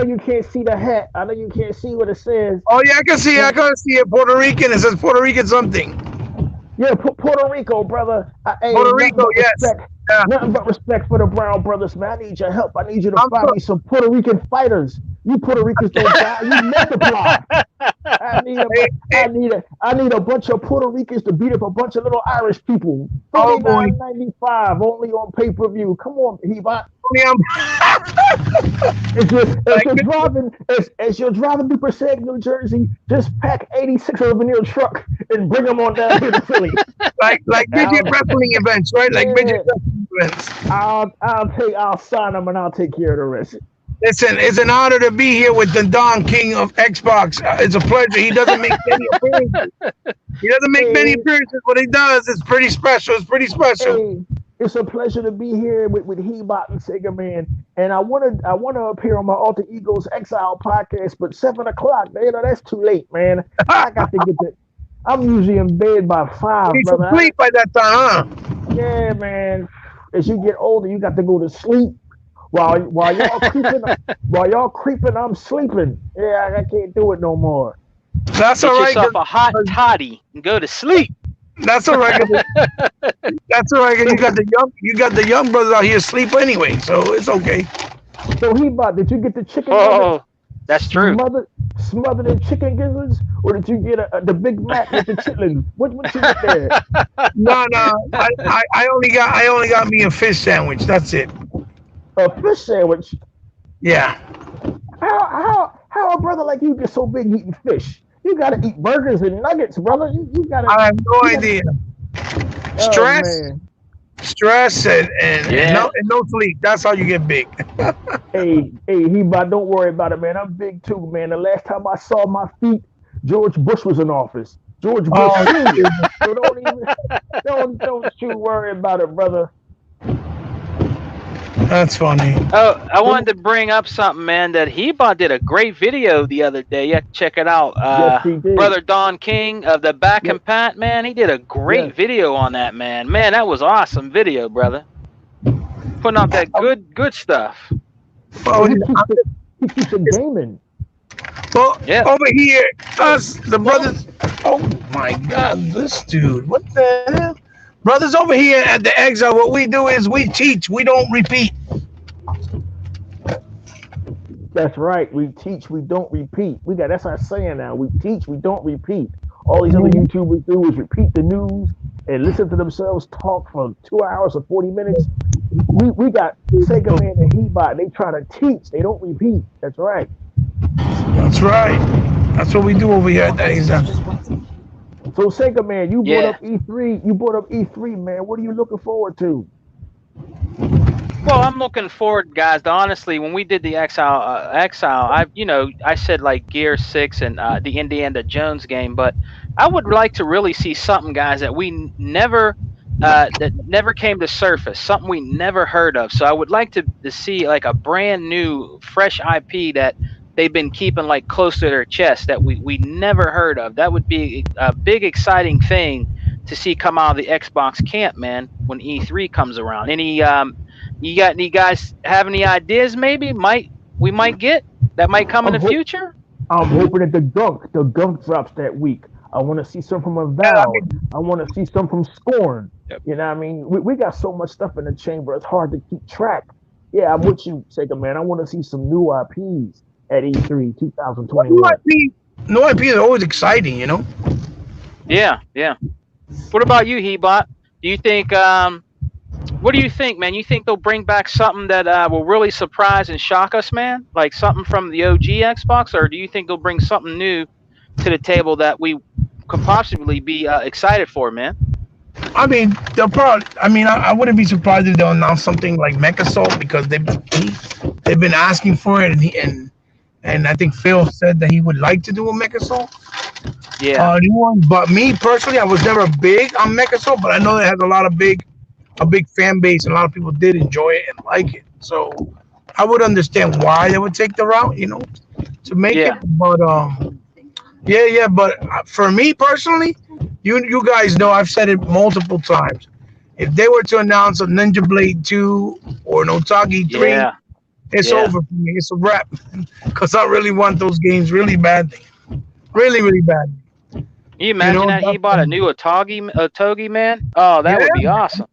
you can't see the hat. I know you can't see what it says. Oh yeah, I can see it. Puerto Rican. It says Puerto Rican something. Yeah, Puerto Rico, brother. Hey, Puerto Rico, yes. Yeah. Nothing but respect for the Brown brothers, man. I need your help. I need you to I'm find me some Puerto Rican fighters. You Puerto Ricans don't die. You multiply. I need a bunch of Puerto Ricans to beat up a bunch of little Irish people. Oh, boy. $39.95 only on pay-per-view. Come on, He-Bot. Yeah. As you're driving through Passaic, New Jersey, just pack 86 of them in your truck and bring them on down here to Philly. like midget wrestling events, right? Like midget wrestling events. I'll sign them and I'll take care of the rest. Listen, it's an honor to be here with the Don King of Xbox. It's a pleasure. He doesn't make many appearances. Many appearances. What he does is pretty special. It's pretty special. Hey, it's a pleasure to be here with He-Bot and Sega Man. And I wanna appear on my Alter Egos Exile podcast, but 7 o'clock, that's too late, man. I got to get to. I'm usually in bed by 5, He's brother. asleep by that time, huh? Yeah, man. As you get older, you got to go to sleep. While y'all creeping, I'm sleeping. Yeah, I can't do it no more. That's Get all right. yourself a hot toddy and go to sleep. That's all right. That's all right. 'Cause you got the young brothers out here asleep anyway, so it's okay. So He-Bot, did you get the chicken? Oh, that's true. Smothered in chicken gizzards, or did you get the Big Mac with the chitlins? What you get there? No. I only got me a fish sandwich. That's it. A fish sandwich. Yeah. How a brother like you get so big eating fish? You gotta eat burgers and nuggets, brother. You gotta. I have no idea. Stress and no sleep. That's how you get big. Hey, He-Bot, don't worry about it, man. I'm big too, man. The last time I saw my feet, George Bush was in office. George Bush. So don't you worry about it, brother. That's funny. Oh, I wanted to bring up something, man, that He-Bot did a great video the other day. You have to check it out. Yes, he did. Brother Don King of the Back and Pat, man, he did a great video on that, man. Man, that was awesome video, brother. Putting out that good stuff. Oh, He keeps it gaming. Well, over here, us, the brothers. Oh my God, this dude. What the hell? Brothers over here at the Exile, what we do is we teach, we don't repeat. That's right. We teach, we don't repeat. That's our saying now. We teach, we don't repeat. All these other YouTubers do is repeat the news and listen to themselves talk for 2 hours or 40 minutes. We got Sega Man and He-Bot. They try to teach. They don't repeat. That's right. That's right. That's what we do over here at the Exile. So Sega Man, you brought up E3. You brought up E3, man. What are you looking forward to? Well, I'm looking forward, guys. To honestly, when we did the Exile, I said like Gear 6 and the Indiana Jones game, but I would like to really see something, guys, that we never came to surface, something we never heard of. So I would like to see like a brand new, fresh IP that they've been keeping like close to their chest that we never heard of. That would be a big, exciting thing to see come out of the Xbox camp, man, when E3 comes around. You got any guys have any ideas maybe we might get that might come in the future? I'm hoping that the gunk drops that week. I want to see some from Avowed. I want to see some from Scorn. Yep. You know what I mean? We got so much stuff in the chamber. It's hard to keep track. Yeah, I'm with you, Sega Man. I want to see some new IPs at E3 2021. New IP is always exciting, you know? Yeah. What about you, He-Bot? Do you think what do you think, man? You think they'll bring back something that will really surprise and shock us, man? Like something from the OG Xbox? Or do you think they'll bring something new to the table that we could possibly be excited for, man? I mean, I wouldn't be surprised if they'll announce something like MechAssault because they've been asking for it, and and I think Phil said that he would like to do a Mecha Soul. Yeah. New one. But me personally, I was never big on Mecha Soul, but I know it has a big fan base, and a lot of people did enjoy it and like it. So I would understand why they would take the route, to make it. Yeah. But yeah. But for me personally, you guys know I've said it multiple times. If they were to announce a Ninja Blade 2 or an Otagi 3, Yeah. it's Yeah. over for me. It's a wrap. Because I really want those games really badly. Really, really badly. Can you imagine that he bought a new Otogi, man? Oh, that would be Yeah. awesome.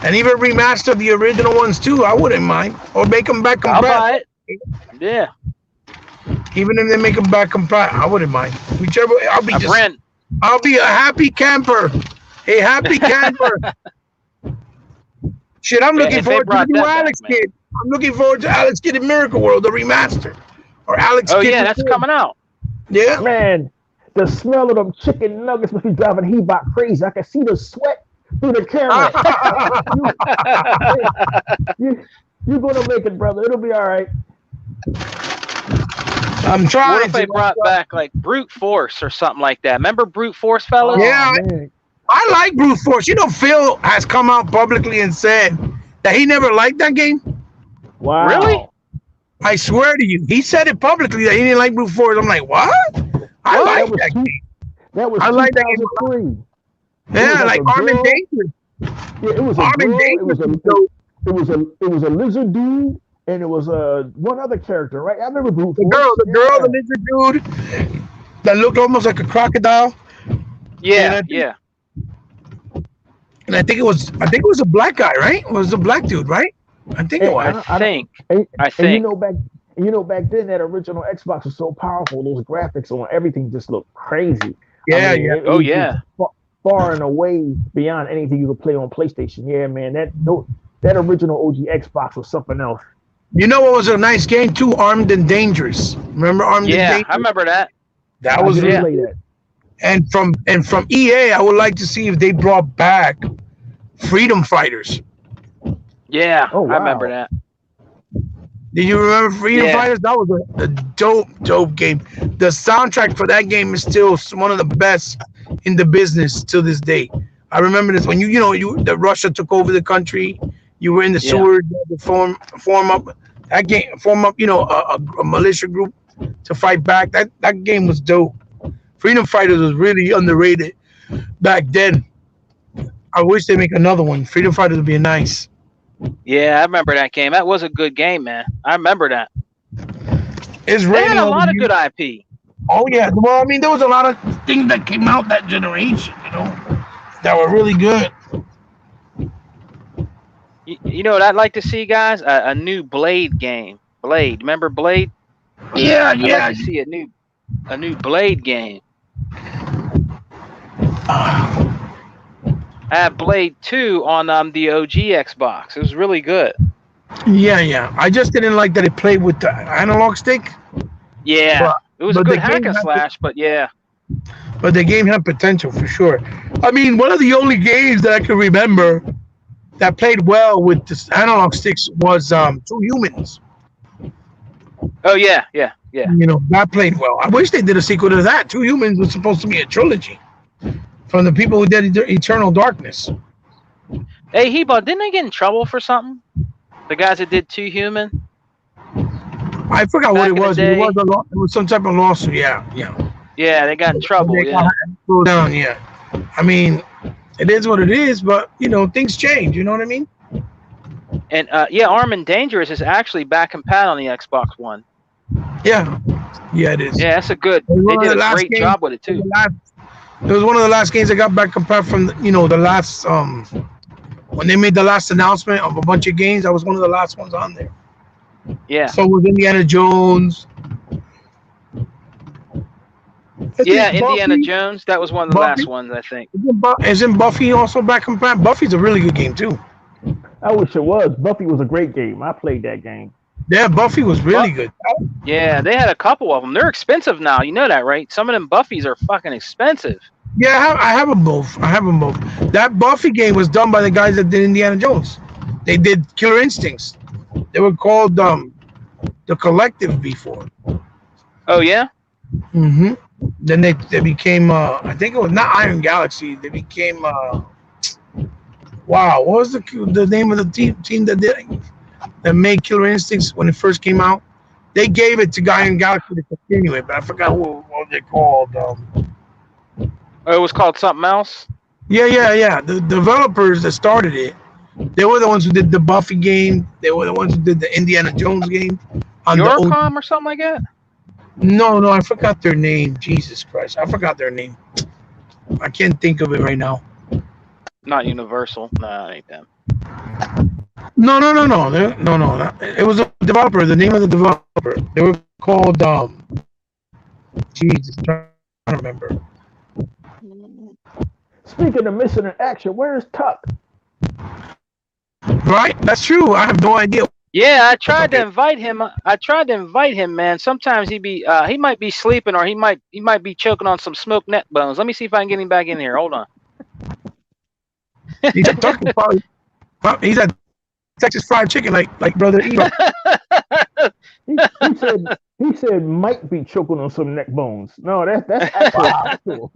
And even remaster the original ones too. I wouldn't mind. Or make them back I'll compatible. buy it. Yeah. Even if they make them back compatible, I wouldn't mind. Whichever. Brent. I'll be a happy camper. A happy camper. Shit, I'm looking if they forward to the brought new that back, Alex man. Kidd. I'm looking forward to Alex Kidd in Miracle World, the remaster. Or Alex Oh Kidd. yeah, that's coming out. Yeah. Man, the smell of them chicken nuggets must be driving Hebot crazy. I can see the sweat through the camera. You're gonna make it, brother. It'll be all right. I'm trying. What if they brought back like Brute Force or something like that? Remember Brute Force, fellas? Yeah. Man. I like Brute Force. Phil has come out publicly and said that he never liked that game. Wow. Really? I swear to you, he said it publicly that he didn't like Brute Force. I'm like, what? I What? like That was that two- game. That was I like that 2003. Yeah, was like like a Armin girl. Dangerous. Yeah, it was a Armin girl. Dangerous. It was a lizard dude, and it was one other character, right? I remember Brute The Force. girl, the lizard dude that looked almost like a crocodile. Yeah, And yeah. I think it was a black guy, right? It was a black dude, right? I think it Hey, was. I think. And, I and think. back then that original Xbox was so powerful. Those graphics on everything just looked crazy. Yeah, I mean, yeah. it Oh was yeah. just far and away beyond anything you could play on PlayStation. Yeah, man, that original OG Xbox was something else. You know what was a nice game too? Armed and Dangerous. Remember Armed and Yeah, Dangerous? I remember that. That I was didn't really play that. and from EA, I would like to see if they brought back Freedom Fighters. Yeah, Oh, I remember wow. that. Did you remember Freedom Yeah. Fighters? That was a dope game. The soundtrack for that game is still one of the best in the business to this day. I remember this when the Russia took over the country. You were in the Yeah. sewers, you had to form up that game, a militia group to fight back. That game was dope. Freedom Fighters was really underrated back then. I wish they make another one. Freedom Fighters would be nice. Yeah, I remember that game. That was a good game, man. I remember that. It's They raining had a over lot of here. good IP. Oh yeah. Well, I mean, there was a lot of things that came out that generation, that were really good. You know what I'd like to see, guys? A new Blade game. Blade. Remember Blade? Yeah, I'd like to see a new Blade game. I have Blade 2 on the OG Xbox. It was really good. Yeah. I just didn't like that it played with the analog stick, Yeah. It was a but good the hack game and had slash, but yeah. but the game had potential for sure. I mean, one of the only games that I can remember that played well with the analog sticks was Two Humans. Oh yeah. That played well. I wish they did a sequel to that. Two Humans was supposed to be a trilogy from the people who did Eternal Darkness. Hey, Hebo, didn't they get in trouble for something? The guys that did Two Human? I forgot what Back it in the was. day. It was some type of lawsuit. Yeah. Yeah, they got in trouble. They Yeah. got pulled down. Yeah. I mean, it is what it is, but things change. You know what I mean? And yeah, Armin Dangerous is actually back compat on the Xbox One. Yeah. Yeah, it is. Yeah, that's a good. It was They one of did the a last great games- job with it too. It was one of the last games I got back compared from the last when they made the last announcement of a bunch of games. That was one of the last ones on there. Yeah. So was Indiana Jones. Yeah, Buffy- Indiana Jones. That was one of the Buffy? last ones, I think. Isn't Buffy also back compared? Buffy's a really good game too. I wish it was. Buffy was a great game. I played that game. Yeah, Buffy was really good. Yeah, they had a couple of them. They're expensive now. You know that, right? Some of them Buffys are fucking expensive. Yeah, I have them both. That Buffy game was done by the guys that did Indiana Jones. They did Killer Instincts. They were called the Collective before. Oh yeah. Mm-hmm. Then they became I think it was not Iron Galaxy. They became wow. What was the name of the team that made Killer Instincts when it first came out? They gave it to Iron Galaxy to continue it, but I forgot what they called. Oh, it was called something else. Yeah. The developers that started it, they were the ones who did the Buffy game. They were the ones who did the Indiana Jones game on the OG. Yorcom or something like that. No, I forgot their name. Jesus Christ, I forgot their name. I can't think of it right now. Not Universal. Nah, it ain't them. No. It was a developer. The name of the developer. They were called Jesus. I'm trying to remember. Speaking of missing in action, where's Tuck? Right, that's true. I have no idea. Yeah, I tried to invite him. Man. Sometimes he might be sleeping, or he might be choking on some smoked neck bones. Let me see if I can get him back in here. Hold on. He's at Turkey probably. Well, he's at Texas Fried Chicken, like brother Eva. he said might be choking on some neck bones. No, that's actually hospital.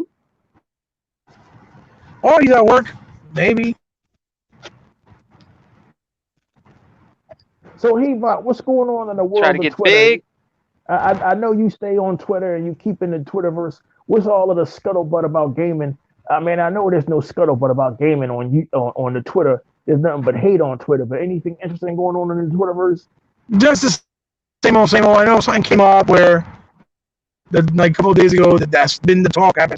Or he's at work, maybe. So what's going on in the world Try to of get Twitter? big. I know you stay on Twitter and you keep in the Twitterverse. What's all of the scuttlebutt about gaming? I mean, I know there's no scuttlebutt about gaming on the Twitter. There's nothing but hate on Twitter. But anything interesting going on in the Twitterverse? Just the same old. I know something came up where like a couple of days ago that's been the talk. I've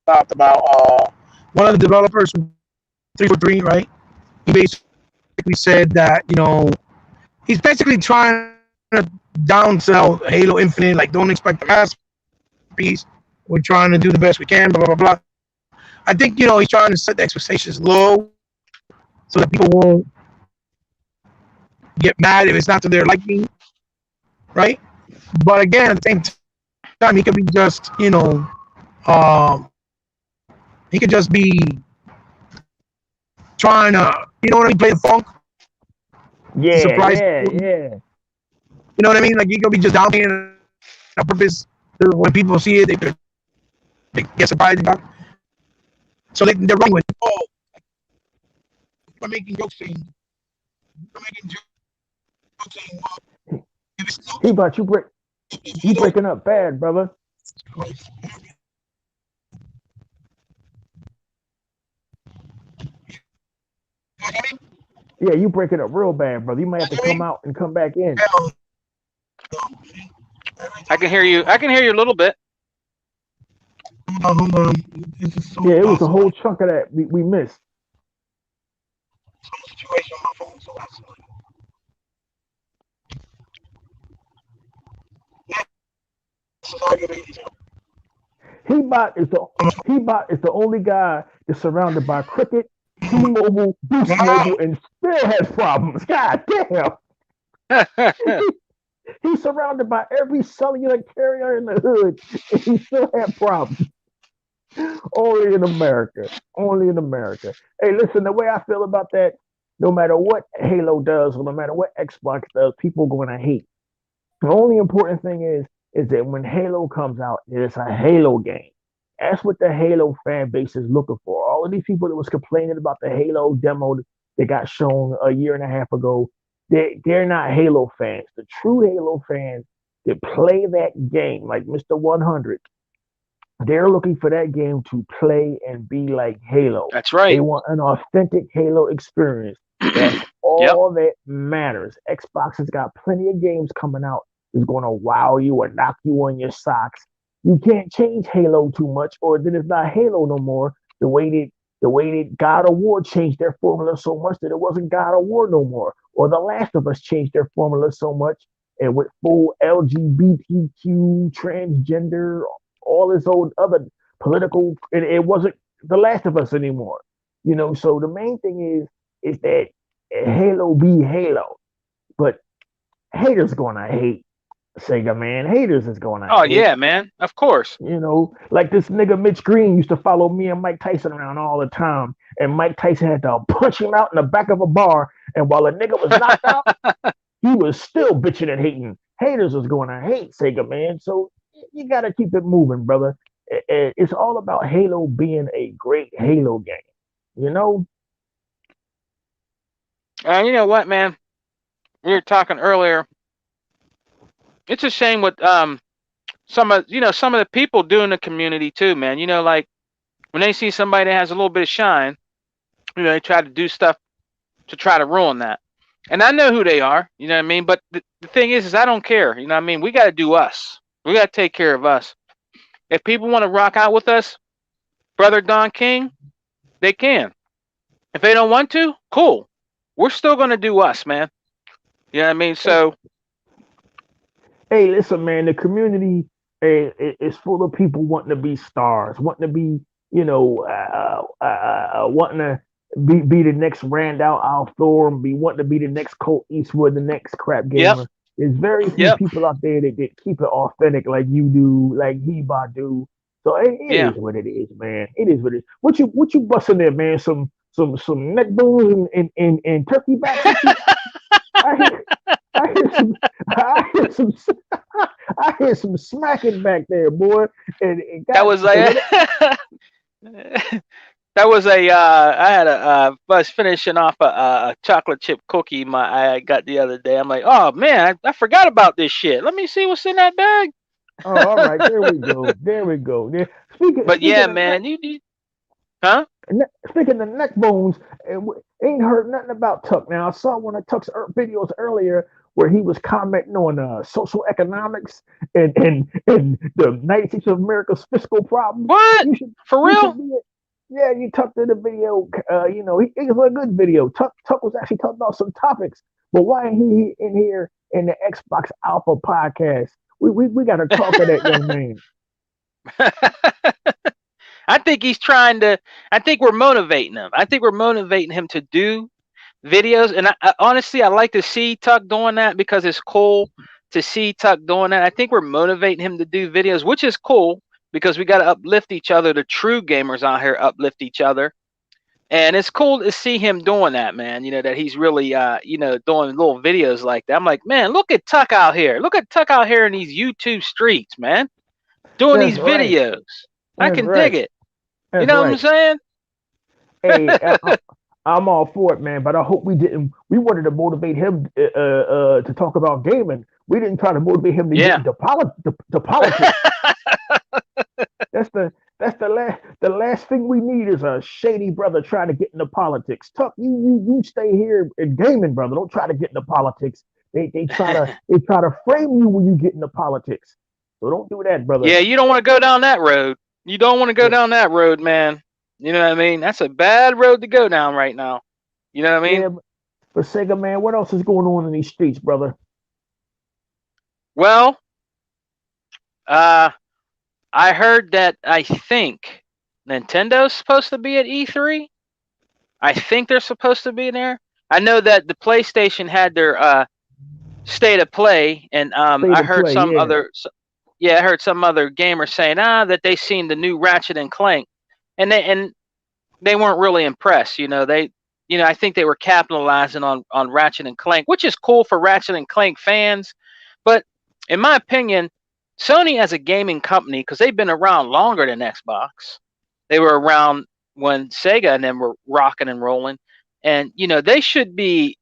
talked about one of the developers from 343, right? He basically said that he's basically trying to downsell Halo Infinite. Like, don't expect a masterpiece. We're trying to do the best we can. Blah blah blah. I think he's trying to set the expectations low so that people won't get mad if it's not to their liking, right? But again, at the same time, he could be just he could just be trying to play the funk. Yeah. You know what I mean? Like, he could be just downplaying on purpose. When people see it, they get surprised about it. So they're running with, we're making jokes saying, He about you breaking up bad, brother. Yeah, you breaking up real bad, brother. You might have to come out and come back in. I can hear you. I can hear you a little bit. Hold on. Yeah, it was a whole chunk of that we missed. Situation on my phone, so He-Bot is the only guy that's surrounded by Cricket, T-Mobile, Boost Mobile, and still has problems. God damn. He's surrounded by every cellular carrier in the hood, and he still had problems. Only in America. Hey, listen, the way I feel about that, no matter what Halo does or no matter what Xbox does, people are going to hate. The only important thing is that when Halo comes out, it's a Halo game. That's what the Halo fan base is looking for. All of these people that was complaining about the Halo demo that got shown a year and a half ago, they're not Halo fans. The true Halo fans that play that game, like Mr. 100, they're looking for that game to play and be like Halo. That's right. They want an authentic Halo experience. That's all that matters. Xbox has got plenty of games coming out that's going to wow you or knock you on your socks. You can't change Halo too much, or then it's not Halo no more. The way that God of War changed their formula so much that it wasn't God of War no more, or The Last of Us changed their formula so much and with full LGBTQ, transgender, all this old other political, and it wasn't The Last of Us anymore. So the main thing is that Halo be Halo, but haters gonna hate. Sega, man. Haters is going to hate. Yeah, man. Of course. Like this nigga Mitch Green used to follow me and Mike Tyson around all the time. And Mike Tyson had to punch him out in the back of a bar. And while a nigga was knocked out, he was still bitching and hating. Haters was going to hate Sega, man. So you got to keep it moving, brother. It's all about Halo being a great Halo game. You know? You know what, man? We were talking earlier. It's a shame with some of the people do in the community too, man. You know, like when they see somebody that has a little bit of shine, you know, they try to do stuff to try to ruin that. And I know who they are, you know what I mean? But the thing is I don't care, you know what I mean? We got to do us. We got to take care of us. If people want to rock out with us, Brother Don King, they can. If they don't want to, cool. We're still going to do us, man. You know what I mean? So, hey, listen, man, the community is full of people wanting to be stars, wanting to be, you know, wanting to be the next Randall Althorn, wanting to be the next Colt Eastwood, the next crap gamer. Yep. There's very few people out there that keep it authentic like you do, like Heba do. So it is what it is, man. It is what it is. What you busting there, man? Some neck bones and turkey backs. I hear some smacking back there, boy. And that was like that was a I had a was finishing off a chocolate chip cookie I got the other day. I'm like, oh man, I forgot about this shit. Let me see what's in that bag. Oh, all right, there we go. There we go. Yeah. Speaking man, you huh? Speaking of neck bones, ain't heard nothing about Tuck. Now I saw one of Tuck's videos earlier where he was commenting on social economics and the United States of America's fiscal problems. What? For real? Yeah, you Tuck did a video. You know, it was a good video. Tuck was actually talking about some topics, but why ain't he in here in the Xbox Alpha podcast? We got to talk to that young man. I think he's trying to. I think we're motivating him. I think we're motivating him to do videos. And I honestly, I like to see Tuck doing that because it's cool to see Tuck doing that. I think we're motivating him to do videos, which is cool because we got to uplift each other. The true gamers out here uplift each other. And it's cool to see him doing that, man. You know, that he's really, you know, doing little videos like that. I'm like, man, look at Tuck out here. Look at Tuck out here in these YouTube streets, man. Doing these videos. I can dig it. You know what I'm saying? Hey, I'm all for it, man. But I hope we didn't. We wanted to motivate him to talk about gaming. We didn't try to motivate him to get into politics. That's the last thing we need is a shady brother trying to get into politics. Tuck, you stay here in gaming, brother. Don't try to get into politics. They try to frame you when you get into politics. So don't do that, brother. Yeah, you don't want to go down that road. You don't want to go down that road, man. You know what I mean? That's a bad road to go down right now. You know what I mean? Yeah, but Sega, man, what else is going on in these streets, brother? Well, I heard that I think Nintendo's supposed to be at E3. I think they're supposed to be there. I know that the PlayStation had their state of play, and I heard some other. Yeah, I heard some other gamers saying that they seen the new Ratchet and Clank, and they weren't really impressed. You know, I think they were capitalizing on Ratchet and Clank, which is cool for Ratchet and Clank fans. But in my opinion, Sony as a gaming company, because they've been around longer than Xbox, they were around when Sega and them were rocking and rolling, and you know they should be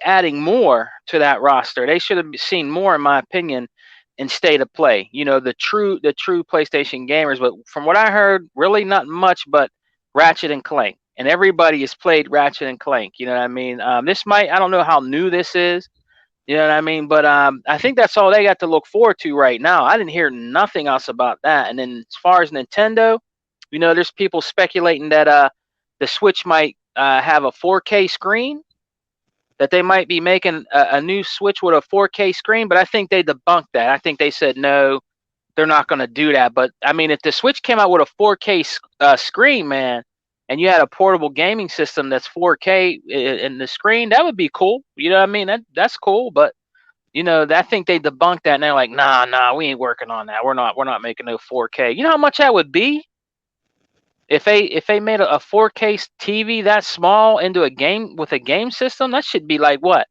adding more to that roster. They should have seen more, in my opinion, in state of play. You know, the true PlayStation gamers. But from what I heard, really not much but Ratchet and Clank. And everybody has played Ratchet and Clank. You know what I mean? I don't know how new this is. You know what I mean? But I think that's all they got to look forward to right now. I didn't hear nothing else about that. And then as far as Nintendo, you know, there's people speculating that the Switch might have a 4K screen, that they might be making a new Switch with a 4K screen, but I think they debunked that. I think they said, no, they're not going to do that. But, I mean, if the Switch came out with a 4K screen, man, and you had a portable gaming system that's 4K in the screen, that would be cool. You know what I mean? That's cool. But, you know, I think they debunked that, and they're like, nah, we ain't working on that. We're not making no 4K. You know how much that would be? If they made a 4K TV that small into a game with a game system, that should be like what?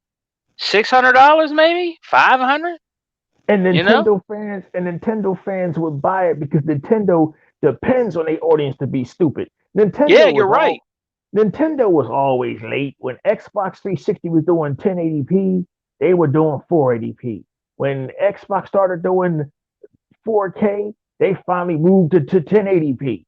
$600 maybe, 500. And You know? Nintendo fans would buy it because Nintendo depends on their audience to be stupid. Yeah, you're right. Nintendo was always late. When Xbox 360 was doing 1080p, they were doing 480p. When Xbox started doing 4K, they finally moved to 1080p.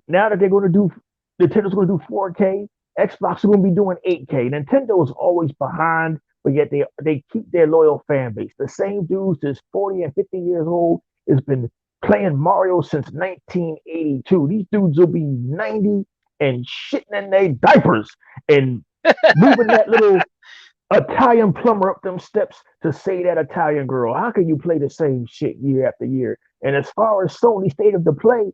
Now that Nintendo's going to do 4K, Xbox is going to be doing 8K. Nintendo is always behind, but yet they keep their loyal fan base. The same dudes that's 40 and 50 years old has been playing Mario since 1982. These dudes will be 90 and shitting in their diapers and moving that little Italian plumber up them steps to say that Italian girl. How can you play the same shit year after year? And as far as Sony state of play,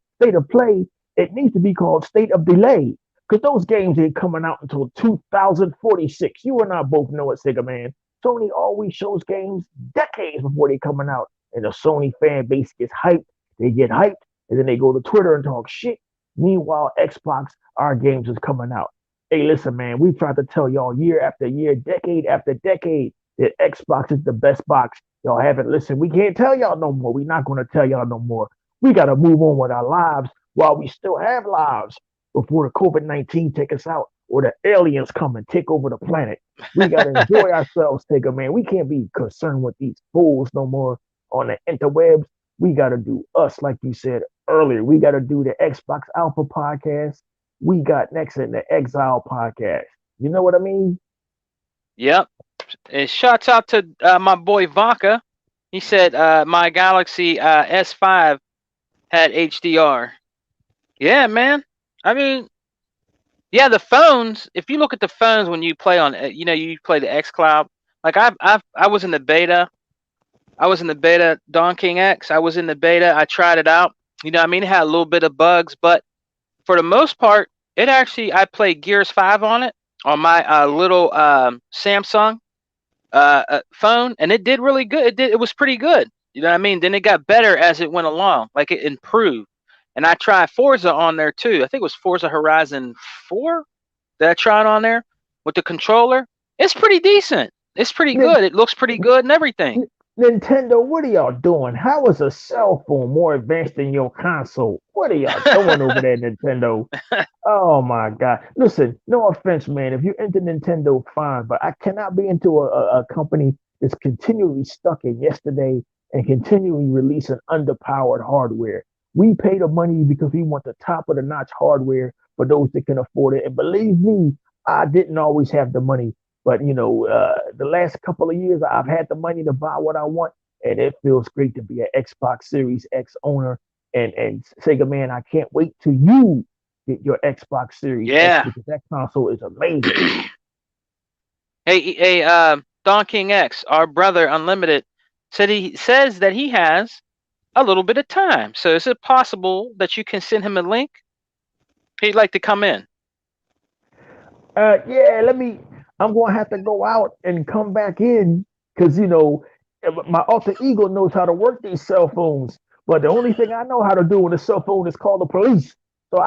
it needs to be called state of delay. Because those games ain't coming out until 2046. You and I both know it, Sega Man. Sony always shows games decades before they coming out. And the Sony fan base gets hyped. They get hyped, and then they go to Twitter and talk shit. Meanwhile, Xbox, our games is coming out. Hey, listen, man, we tried to tell y'all year after year, decade after decade, that Xbox is the best box. Y'all haven't listened. We can't tell y'all no more. We're not going to tell y'all no more. We got to move on with our lives while we still have lives before the COVID-19 take us out or the aliens come and take over the planet. We got to enjoy ourselves, Tigger, man. We can't be concerned with these fools no more on the interwebs. We got to do us, like you said earlier. We got to do the Xbox Alpha podcast. We got next in the Exile podcast. You know what I mean? Yep. And shouts out to my boy Vaca. He said my Galaxy S5 had HDR. Yeah, man. I mean, yeah, the phones. If you look at the phones when you play on, you play the xCloud. Like I was in the beta. Don King X. I was in the beta. I tried it out. You know what I mean? It had a little bit of bugs, but for the most part, I played Gears 5 on it on my little Samsung phone, and it did really good. It was pretty good. You know what I mean? Then it got better as it went along, like it improved. And I tried Forza on there too. I think it was Forza Horizon 4 that I tried on there with the controller. It's pretty decent. It's pretty good. It looks pretty good and everything. Nintendo, what are y'all doing? How is a cell phone more advanced than your console? What are y'all doing over there, Nintendo? Oh my God. Listen, no offense, man. If you're into Nintendo, fine, but I cannot be into a company that's continually stuck in yesterday and continually releasing underpowered hardware. We pay the money because we want the top of the notch hardware for those that can afford it. And believe me, I didn't always have the money. But the last couple of years, I've had the money to buy what I want, and it feels great to be an Xbox Series X owner. And Sega Man, I can't wait till you get your Xbox Series X because that console is amazing. Hey, Don King X, our brother Unlimited, says that he has a little bit of time. So is it possible that you can send him a link? He'd like to come in. Yeah, I'm going to have to go out and come back in because, my alter ego knows how to work these cell phones. But the only thing I know how to do with a cell phone is call the police. So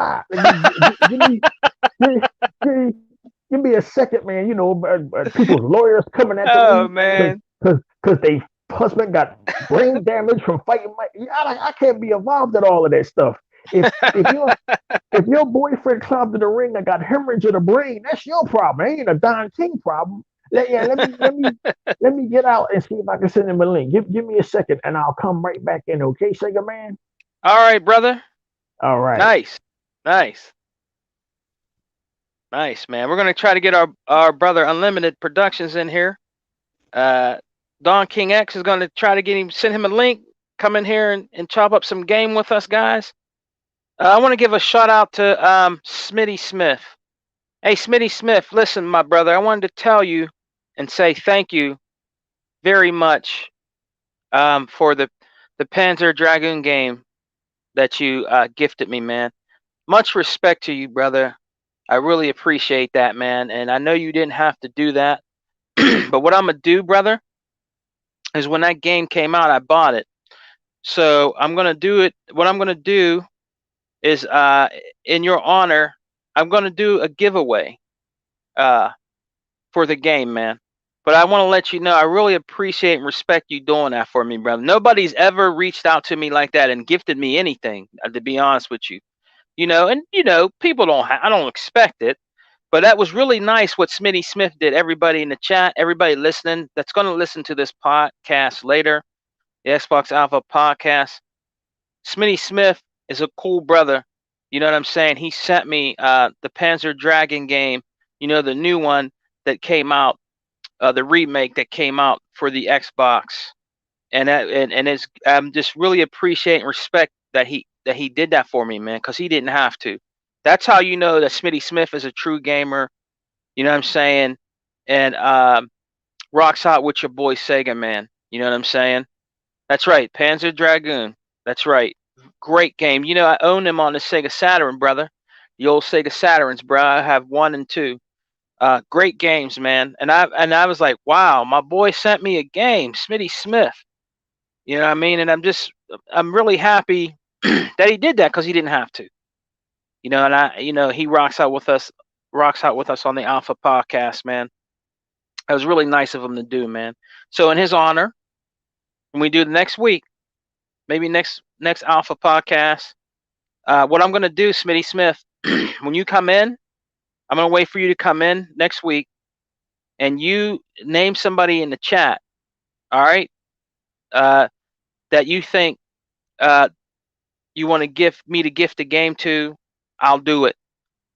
give me a second, man. People's lawyers coming at me. Oh, man. Because they husband got brain damage from fighting. I can't be involved in all of that stuff. If your boyfriend climbed in the ring and got hemorrhage of the brain, that's your problem. It ain't a Don King problem. Let me get out and see if I can send him a link. Give me a second and I'll come right back in. Okay, Sega Man? All right, brother. All right. Nice, man. We're gonna try to get our brother Unlimited Productions in here. Don King X is gonna try to send him a link. Come in here and chop up some game with us, guys. I want to give a shout out to Smitty Smith. Hey, Smitty Smith, listen, my brother, I wanted to tell you and say thank you very much for the Panzer Dragoon game that you gifted me, man. Much respect to you, brother. I really appreciate that, man. And I know you didn't have to do that. But what I'm going to do, brother, is when that game came out, I bought it. So I'm going to do it. What I'm going to do is in your honor, I'm going to do a giveaway for the game, man. But I want to let you know I really appreciate and respect you doing that for me, brother. Nobody's ever reached out to me like that and gifted me anything, to be honest with you. And people don't. I don't expect it, but that was really nice what Smitty Smith did. Everybody in the chat, everybody listening, that's going to listen to this podcast later, the Xbox Alpha podcast. Smitty Smith is a cool brother. You know what I'm saying? He sent me the Panzer Dragon game. The new one that came out, the remake that came out for the Xbox, and it's I'm just really appreciate and respect that he did that for me, man, because he didn't have to. That's how you know that Smitty Smith is a true gamer. You know what I'm saying? And rocks out with your boy Sega, man. You know what I'm saying? That's right, Panzer Dragoon. That's right. Great game. I own them on the Sega Saturn, brother. The old Sega Saturns, bro. I have 1 and 2. Great games, man. And I was like, wow, my boy sent me a game, Smitty Smith. You know what I mean? And I'm really happy that he did that because he didn't have to. And he rocks out with us on the Alpha podcast, man. It was really nice of him to do, man. So in his honor, when we do the next week, maybe next Alpha podcast, what I'm gonna do, Smitty Smith, when you come in, I'm gonna wait for you to come in next week, and you name somebody in the chat, all right, that you think you want to gift a game to. I'll do it.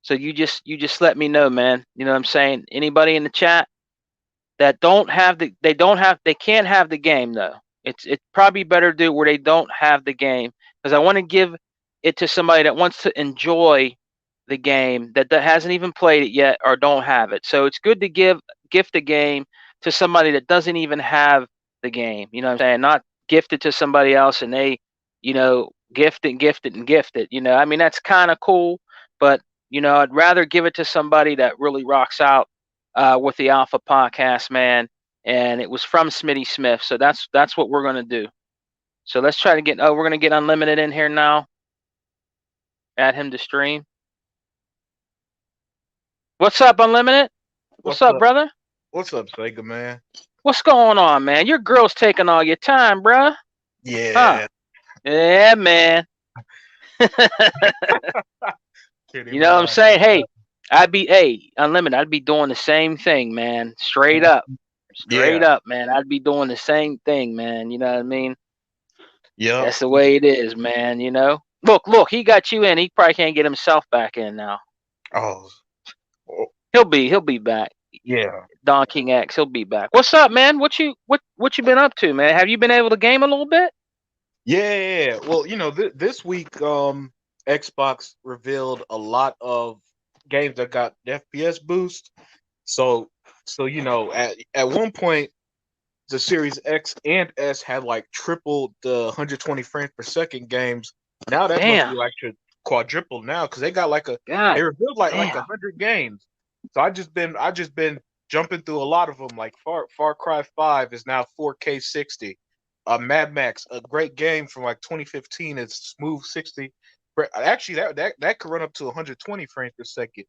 So you just let me know, man. You know what I'm saying? Anybody in the chat that they can't have the game though. It's probably better to do where they don't have the game, because I want to give it to somebody that wants to enjoy the game that hasn't even played it yet or don't have it. So it's good to gift the game to somebody that doesn't even have the game. You know what I'm saying? Not gift it to somebody else and they, gift it. I mean, that's kind of cool, but I'd rather give it to somebody that really rocks out with the Alpha podcast, man. And it was from Smitty Smith. So that's what we're gonna do. So let's try to get. We're gonna get Unlimited in here now. Add him to stream. What's up, Unlimited? What's up, brother? What's up, Sega, man? What's going on, man? Your girl's taking all your time, bruh. Yeah. Huh. Yeah, man. You know what I'm saying? Hey, Unlimited, I'd be doing the same thing, man. Straight up, man. I'd be doing the same thing, man. You know what I mean? Yeah. That's the way it is, man. Look, he got you in. He probably can't get himself back in now. Oh. He'll be back. Yeah. Don King X, he'll be back. What's up, man? What you been up to, man? Have you been able to game a little bit? Yeah. Well, this week, Xbox revealed a lot of games that got FPS boost. So at one point, the Series X and S had like tripled the 120 frames per second games. Now that must be like quadruple now, because they got they revealed like 100 games. So I just been jumping through a lot of them. Like Far Cry 5 is now 4K 60. Mad Max, a great game from like 2015, is smooth 60. Actually, that could run up to 120 frames per second.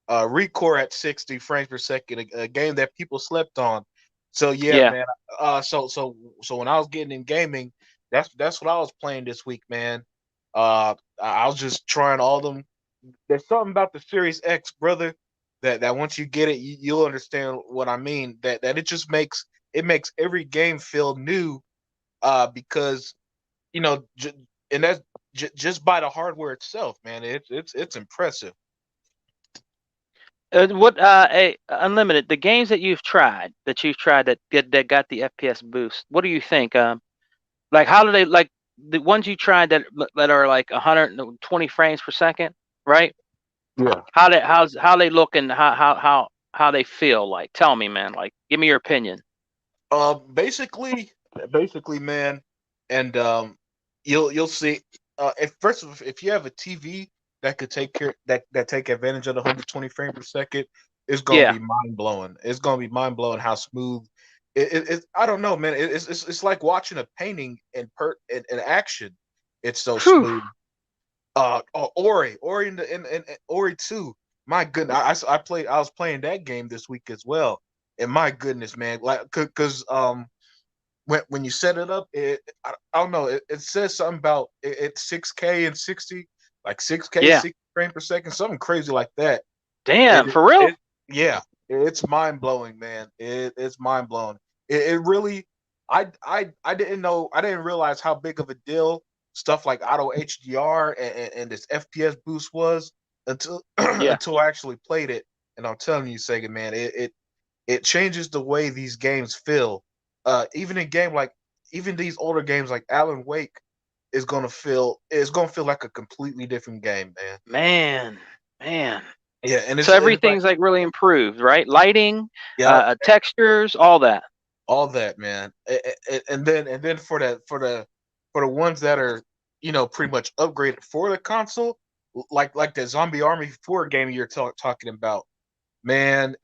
Recore at 60 frames per second, a game that people slept on. So man. So when I was getting in gaming, that's what I was playing this week, man. I was just trying all them. There's something about the Series X, brother, that once you get it, you'll understand what I mean. That it just makes every game feel new, because and that's just by the hardware itself, man. It's impressive. Unlimited, the games that you've tried that got the FPS boost, what do you think? Like, how do they, like the ones you tried that are like 120 frames per second, right? Yeah. How they look and how they feel like? Tell me, man. Like, give me your opinion. Basically, man, and you'll see. If you have a TV that could take advantage of the 120 frames per second, it's gonna be mind blowing. It's gonna be mind blowing how smooth. I don't know, man. It's like watching a painting in action. It's so smooth. Ori and Ori 2. My goodness, I was playing that game this week as well, And my goodness, man, like because when you set it up, I don't know, it says something about it's 6K and 60, like 6K Yeah. 60 frames per second, something crazy like that. Damn, And for real? yeah, it's mind blowing, man. It's mind blowing. It really, I didn't know, I didn't realize how big of a deal stuff like auto HDR and this FPS boost was until Yeah. until I actually played it. And I'm telling you, Sega, man, it changes the way these games feel. Even in game like even these older games like Alan Wake is gonna feel like a completely different game, man. Man, man. Yeah, and So it's like everything's like really improved, right? Lighting, yeah, textures, all that. all that, man. And then for the ones that are pretty much upgraded for the console, like the Zombie Army 4 game you're talking about, man.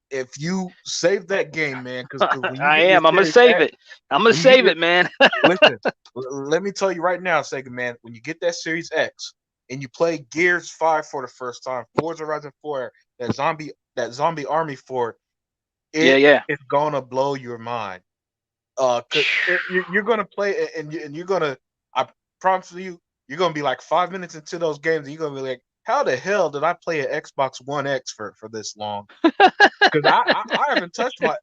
If you save that game, man, because when you I get your am. I'm gonna Series save X, it. I'm gonna when you get save your it, man. listen, let me tell you right now, Sega man, when you get that Series X and you play Gears 5 for the first time, Forza Horizon 4, that zombie Army 4, Yeah, it yeah. is gonna blow your mind. 'Cause you're gonna play it and you're gonna, I promise you, you're gonna be like 5 minutes into those games and you're gonna be like, how the hell did I play an Xbox One X for this long? Because I haven't touched my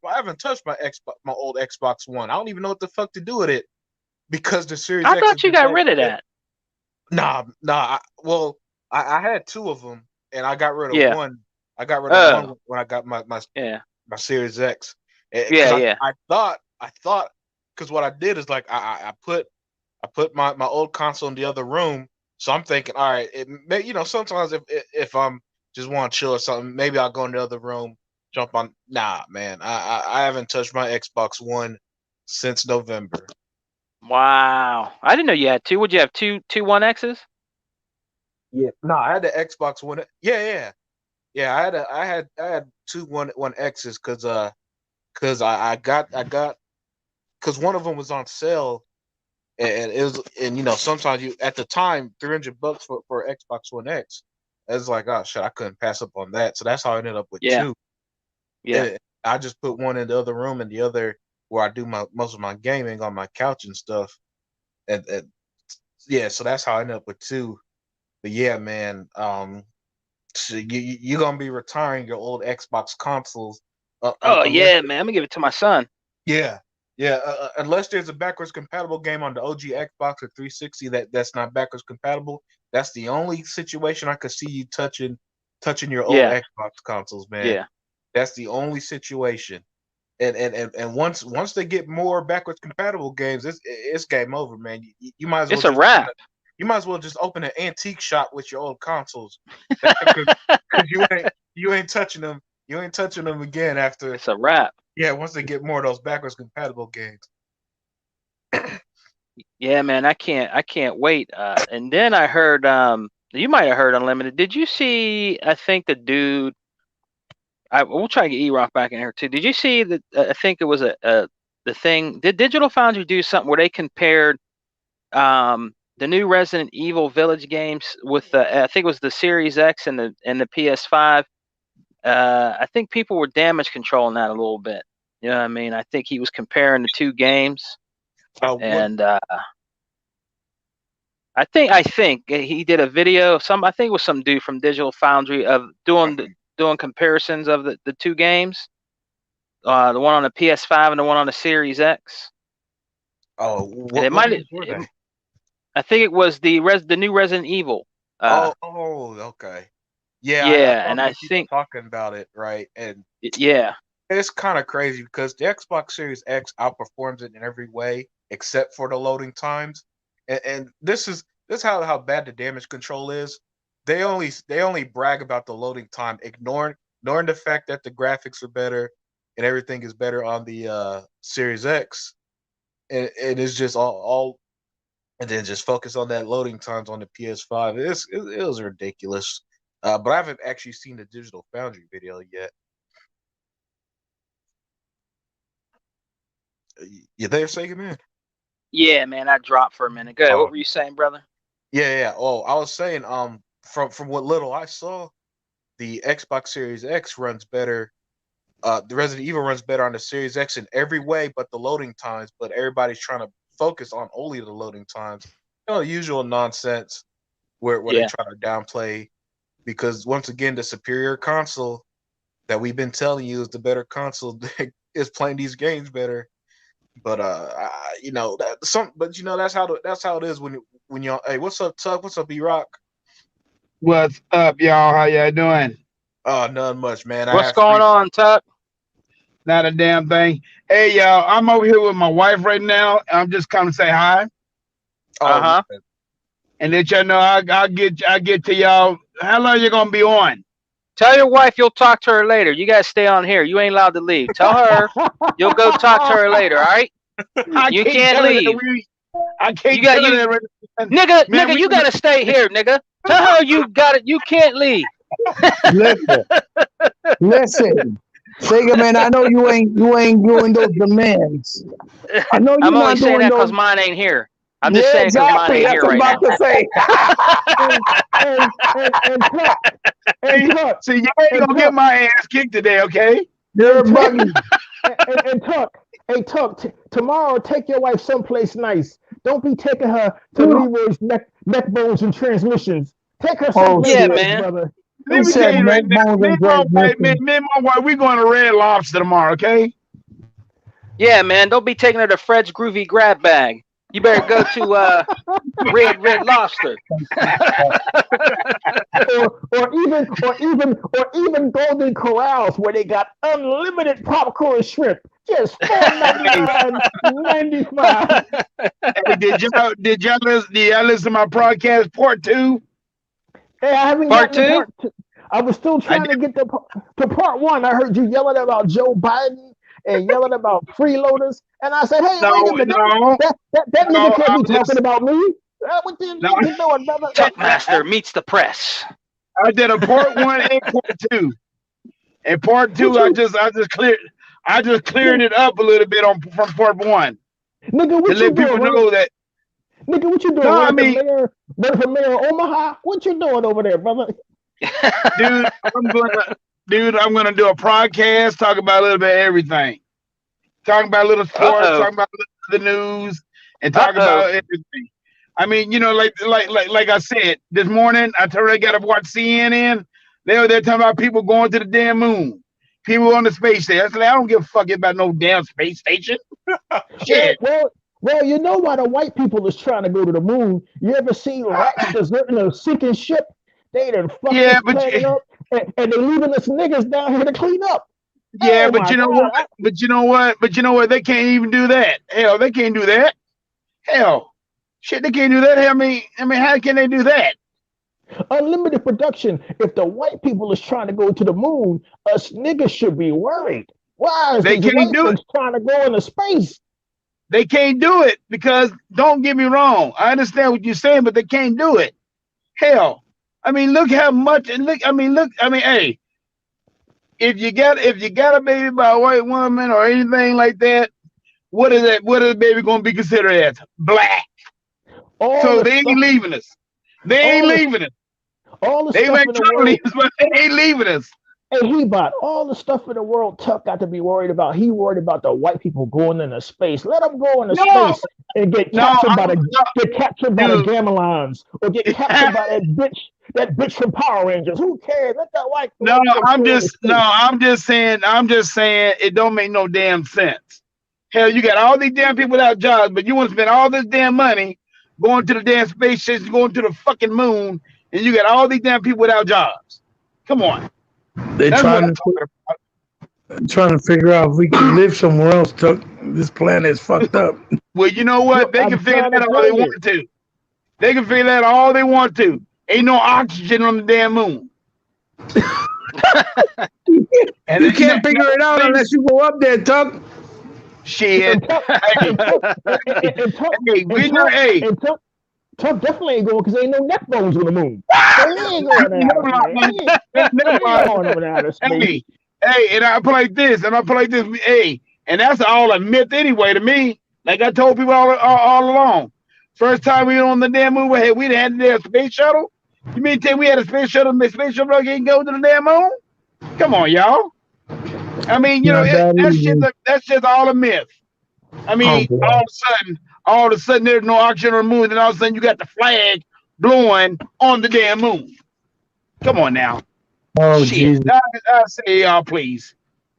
old Xbox One. I don't even know what the fuck to do with it because the Series I X has thought you been got so rid of good. that. Nah. Well, I had two of them and I got rid of Yeah. one. I got rid of Oh, one when I got yeah. my Series X, Yeah, because yeah. I thought because what I did is like I put my old console in the other room, so I'm thinking, all right, it may, sometimes if I'm just want to chill or something, maybe I'll go in the other room, jump on. Nah, man, I haven't touched my Xbox One since November. Wow. I didn't know you had two. Would you have two One X's? Yeah, no, I had the Xbox One. Yeah. I had two one X's because I got because one of them was on sale, and it was, and sometimes you at the time $300 for Xbox One X. It's like, oh shit, I couldn't pass up on that, so that's how I ended up with Yeah, two. yeah. And I just put one in the other room and the other where I do my most of my gaming on my couch and stuff. And yeah, so that's how I ended up with two. But yeah, man, so you're gonna be retiring your old Xbox consoles, Oh unless yeah, man. I'm gonna give it to my son. yeah, yeah, unless there's a backwards compatible game on the OG Xbox or 360 that's not backwards compatible. That's the only situation I could see you touching your old Yeah, Xbox consoles, man. yeah. That's the only situation. And once they get more backwards compatible games, it's game over, man. You might as well It's a just wrap. open an antique shop with your old consoles, because you ain't touching them. You ain't touching them again after. It's a wrap. Yeah, once they get more of those backwards compatible games. Yeah, man. I can't wait. And then I heard you might have heard Unlimited. Did you see? I think the dude. We'll try to get E-Rock back in here too. Did you see that? I think it was the thing. Did Digital Foundry do something where they compared the new Resident Evil Village games with the I think it was the Series X and the PS5. I think people were damage controlling that a little bit. You know what I mean? I think he was comparing the two games, What? and I think he did a video. I think it was some dude from Digital Foundry of doing comparisons of the two games, the one on the PS5 and the one on the Series X. Oh, And what games were they? I think it was the new Resident Evil. Okay. Yeah, I Yeah, saw and some I people think talking about it, right? And yeah, it's kind of crazy because the Xbox Series X outperforms it in every way except for the loading times. And this is how bad the damage control is. They only brag about the loading time, ignoring the fact that the graphics are better and everything is better on the Series X. And it's just all and then just focus on that loading times on the PS5. It was ridiculous. But I haven't actually seen the Digital Foundry video yet. You there, Sega man? yeah, man. I dropped for a minute. Go ahead. Oh, What were you saying, brother? yeah. Oh, I was saying, from what little I saw, the Xbox Series X runs better the Resident Evil runs better on the Series X in every way, but the loading times. But everybody's trying to focus on only the loading times. You know, the usual nonsense where they try to downplay, because once again, the superior console that we've been telling you is the better console is playing these games better. But you know but you know that's how it is when y'all. Hey, what's up, Tuck? What's up, E-Rock? What's up, y'all? How y'all doing? Oh, none much, man. What's going on, Tuck? Not a damn thing. Hey, y'all, I'm over here with my wife right now. I'm just coming to say hi. Uh-huh. And let y'all know I'll get to y'all. How long you gonna be on? Tell your wife you'll talk to her later. You guys stay on here. You ain't allowed to leave. Tell her you'll go talk to her later, all right? You can't leave. I can't tell her that. Nigga, you gotta stay here, nigga. Tell her you can't leave. Listen, Sega man, I know you ain't doing those demands. I know you're I'm only not saying doing that because those. mine ain't here. I'm just saying because mine ain't here right now. That's what I'm about to say. See, you ain't gonna get my ass kicked today, okay? You're bugging. And Tuck, tomorrow take your wife someplace nice. Don't be taking her to Leroy's neck bones and transmissions. Take her someplace nice, man. brother. Let me tell you right now, me and my wife, we going to Red Lobster tomorrow, okay? Yeah, man. Don't be taking her to Fred's Groovy Grab Bag. You better go to Red Lobster. or even Golden Corrals where they got unlimited popcorn shrimp. Just $4.99.95. Hey, did y'all listen to my podcast part 2? Hey, I haven't part gotten 2. Part 2. I was still trying to get to part 1. I heard you yelling about Joe Biden and yelling about freeloaders, and I said, "Hey, wait a minute! That nigga can't be talking about me." What you doing, brother? Tuckmaster meets the press. I did a part 1 and part 2. And part 2, I just cleared it up a little bit from part 1. Nigga, what to you let people doing, know that. Nigga, what you doing? No, I mean, for mayor of Omaha. What you doing over there, brother? Dude, I'm gonna do a podcast, talk about a little bit of everything. Talking about a little sports, talking about the news, and talk about everything. I mean, you know, like I said, this morning I got to watch CNN. They're talking about people going to the damn moon. People on the space station. I said, I don't give a fuck about no damn space station. Shit. Well, you know why the white people is trying to go to the moon. You ever seen rats deserting a sinking ship? They done fucking planet up, and they leaving us niggas down here to clean up. Yeah, but you know what? But you know what? They can't even do that. Hell, they can't do that. Hell, shit, they can't do that. I mean, how can they do that? Unlimited production. If the white people is trying to go to the moon, us niggas should be worried. Why is these white folks trying to go into space? They can't do it because, don't get me wrong, I understand what you're saying, but they can't do it. Hell, I mean, look how much. Hey, if you got a baby by a white woman or anything like that, what is the baby going to be considered as? Black. So they ain't leaving us. They ain't leaving us. All the they stuff went in the world, leave us, but they ain't leaving us. Hey, He-Bot, all the stuff in the world Tuck got to be worried about. He worried about the white people going into space. Let them go into space and get captured by the Gamelons, or get captured by that bitch from Power Rangers. Who cares? Let that white. I'm just saying it don't make no damn sense. Hell, you got all these damn people without jobs, but you want to spend all this damn money going to the damn space station, going to the fucking moon, and you got all these damn people without jobs. Come on. They're trying to figure out if we can live somewhere else. This planet is fucked up. Well, you know what? They can figure that all they want to. They can figure that all they want to. Ain't no oxygen on the damn moon. And you can't figure it out unless you go up there, Tuck. Shit. Tuck definitely ain't going because there ain't no neck bones on the moon. So he ain't going there. Hey, and I put like this, hey, and that's all a myth anyway to me. Like I told people all along. First time we were on the damn moon, we'd had the space shuttle. You mean tell we had a space shuttle, the space shuttle can't go to the damn moon? Come on, y'all. I mean, you know, Not that easy. that's just all a myth. I mean, Oh, all of a sudden, there's no oxygen on the moon, and all of a sudden, you got the flag blowing on the damn moon. Come on now. oh, Shit. Jesus. I say, y'all, please.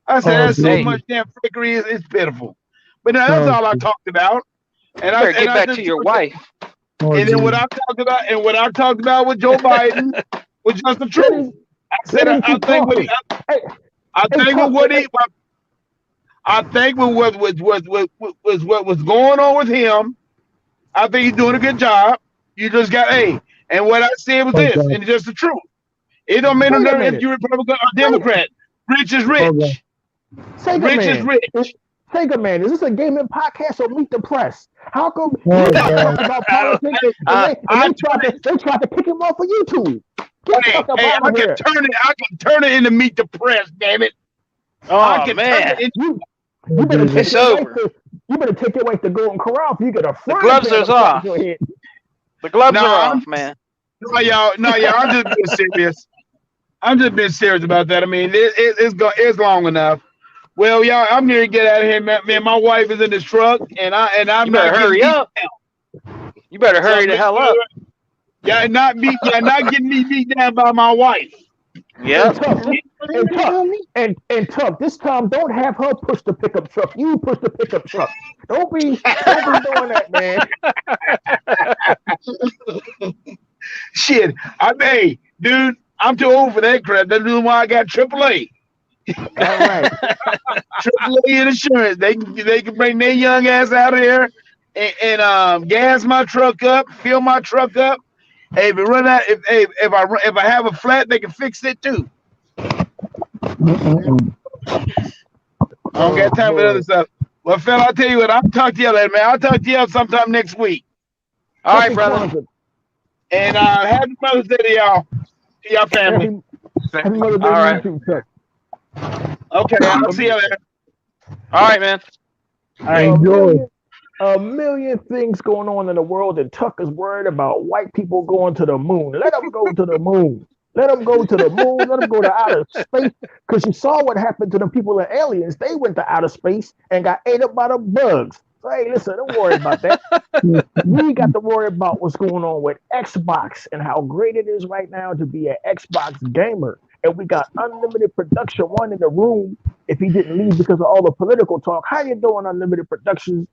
I said, Oh, that's so Hey, much damn freakery. It's pitiful. But now that's oh, all I talked about. And you better get back to your wife. oh, And then what Jesus. I talked about with Joe Biden was just the truth. I said, Let him keep talking. Hey, I think Tuck, with what was going on with him. I think he's doing a good job. You just got and what I said was this, Okay. and it's just the truth. It don't make no Wait a difference if minute. you're Republican or Democrat. Rich is rich. Okay. Sega Rich is Man. rich. Sega Man, is this a gaming podcast or Meet the Press? How come Oh, you God. talk about politics and they tried to kick him off of YouTube? Get Hey, Tuck up I out of here. can turn it into Meet the Press, damn it. I Oh can man, turn it into You better take it's your over. wife to you better take your wife to Golden Corral if you get a frying gloves pan are across off. your head. The gloves No, are I'm- off, man. no, y'all, I'm just being serious. I'm just being serious about that. I mean, it's long enough. Well, y'all, I'm here to get out of here, man. My wife is in this truck, and I'm You better not hurry getting up. You better hurry the hell up. not getting me beat down by my wife. Yep. And Tuck, this time don't have her push the pickup truck. You push the pickup truck. Don't be doing that, man. Shit, hey, dude, I'm too old for that crap. That's the reason why I got AAA. All right. AAA insurance. They can bring their young ass out of here and gas my truck up, fill my truck up. Hey, if it run out, if I have a flat, they can fix it too. Mm-mm-mm. I don't got time for the other stuff. Well, fella, I'll tell you what. I'll talk to you later, man. I'll talk to you sometime next week. All right, brother. And happy Mother's Day to y'all, family. Happy Mother's Day All right. to you too, Tuck. Okay, I'll see you later. All right, man. All right, Enjoy. a million things going on in the world, and Tuck is worried about white people going to the moon. Let them go to the moon. Let them go to the moon. Let them go to outer space. Because you saw what happened to the people in Aliens. They went to outer space and got ate up by the bugs. So, hey, listen, don't worry about that. We got to worry about what's going on with Xbox and how great it is right now to be an Xbox gamer. And we got Unlimited Production One in the room. If he didn't leave because of all the political talk, how you doing, Unlimited Productions?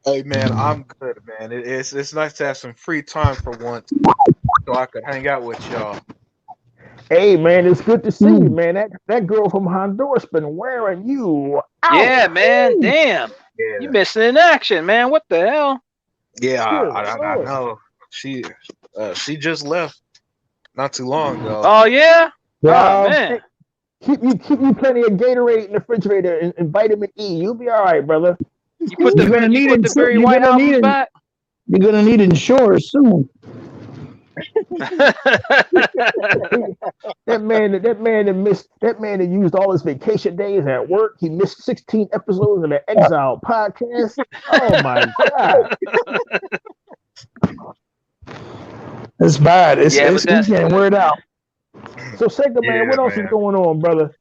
Hey man, I'm good, man. It's nice to have some free time for once, so I could hang out with y'all. Hey man, it's good to see you, man. That girl from Honduras been wearing you out. Yeah, man. Damn. Yeah, You missing in action, man. What the hell? yeah, Good I Lord. know. She just left not too long ago. Oh yeah. Yeah. Oh man. Keep you plenty of Gatorade in the refrigerator and vitamin E. You'll be all right, brother. You put the You're gonna need it. Barry You're White gonna need album it. back. You're gonna need insurance soon. That man that used all his vacation days at work. He missed 16 episodes of the Exile podcast. Oh my god. It's bad. It's Yeah, but it's that's- you can't wear it out. So Sega man, Yeah, what else man. is going on, brother?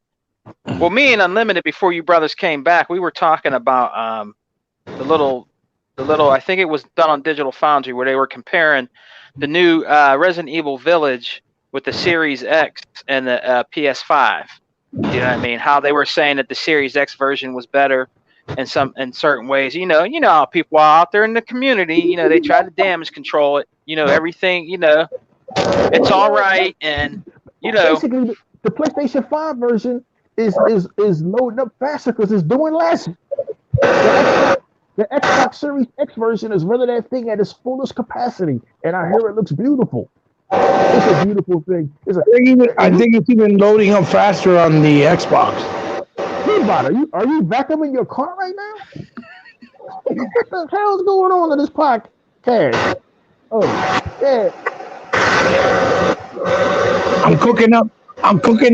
Well, me and Unlimited, before you brothers came back, we were talking about the little. I think it was done on Digital Foundry where they were comparing the new Resident Evil Village with the Series X and the PS5. You know what I mean? How they were saying that the Series X version was better in certain ways. You know how people are out there in the community. You know, they try to damage control it. You know, everything. You know, it's all right, and you know. Basically, the PlayStation 5 version is loading up faster because it's doing less. The Xbox Series X version is running that thing at its fullest capacity, and I hear it looks beautiful. It's a beautiful thing. I think it's even loading up faster on the Xbox. Peabody, are you vacuuming your car right now? What the hell's going on in this podcast? Oh, yeah. I'm cooking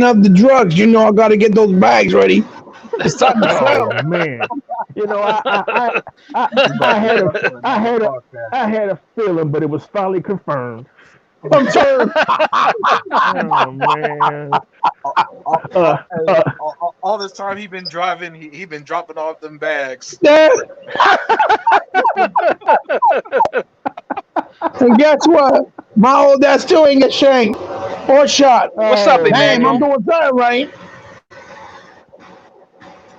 up the drugs. You know I got to get those bags ready. It's time to sell. Oh man, you know I had a feeling, but it was finally confirmed. Confirmed. Oh man. All this time he been driving, he been dropping off them bags. Yeah. And guess what? My old ass still ain't get shanked or shot. What's up, Damn, I'm Emmanuel? doing something right.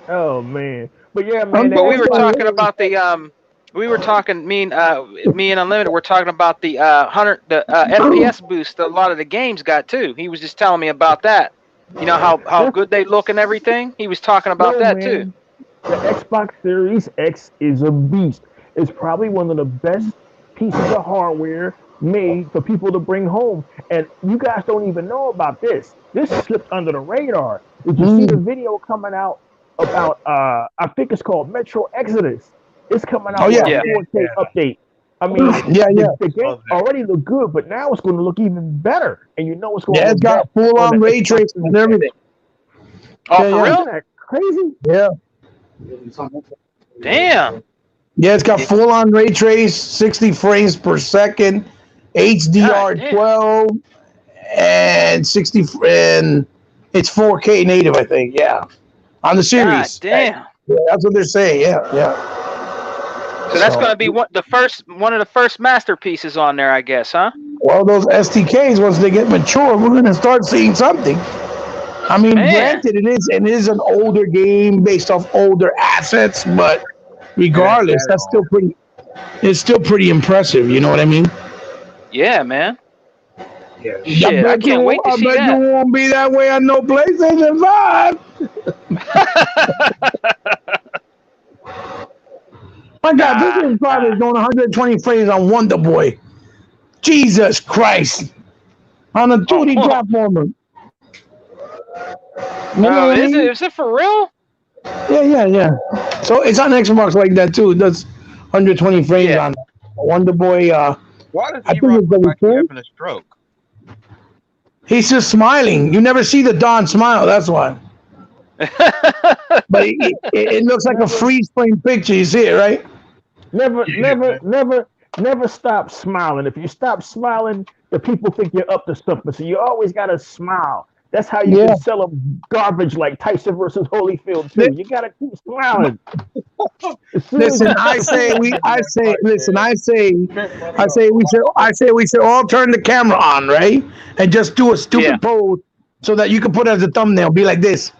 Oh man. But yeah, man. But we were Xbox talking about the we were talking me and Unlimited. We're talking about the FPS boost that a lot of the games got too. He was just telling me about that. You know how good they look and everything. He was talking about that too. The Xbox Series X is a beast. It's probably one of the best pieces of hardware made for people to bring home. And you guys don't even know about this. This slipped under the radar. Did you see the video coming out about I think it's called Metro Exodus? It's coming out with a 4K update. I mean, the game already looked good, but now it's going to look even better. And you know it's going to it's got full on ray tracing and everything. Oh, for real? Isn't that crazy? Yeah. Damn. Yeah, it's got full on ray trace, 60 frames per second, HDR12, and 60, and it's 4K native, I think. Yeah, on the series. God damn. Yeah, that's what they're saying. Yeah. So that's going to be one of the first masterpieces on there, I guess, huh? Well, those SDKs, once they get mature, we're going to start seeing something. I mean, granted, it is an older game based off older assets, but regardless, it's still pretty impressive. You know what I mean? Yeah, man. Yeah. Shit, I can't wait to see that. I bet you won't be that way on no PlayStation 5. My God, this is probably going 120 frames on Wonder Boy. Jesus Christ. On a 2D platformer. You know what I mean? Is it for real? Yeah. So it's on Xbox like that too. It does 120 frames on Wonder Boy. Why does he look like he's having a stroke? He's just smiling. You never see the Don smile. That's why. But it looks like a freeze frame picture. You see it, right? Never stop smiling. If you stop smiling, the people think you're up to something. So you always gotta smile. That's how you can sell them garbage like Tyson versus Holyfield too. You gotta keep smiling. Listen, I say we should all turn the camera on, right? And just do a stupid pose so that you can put it as a thumbnail. Be like this.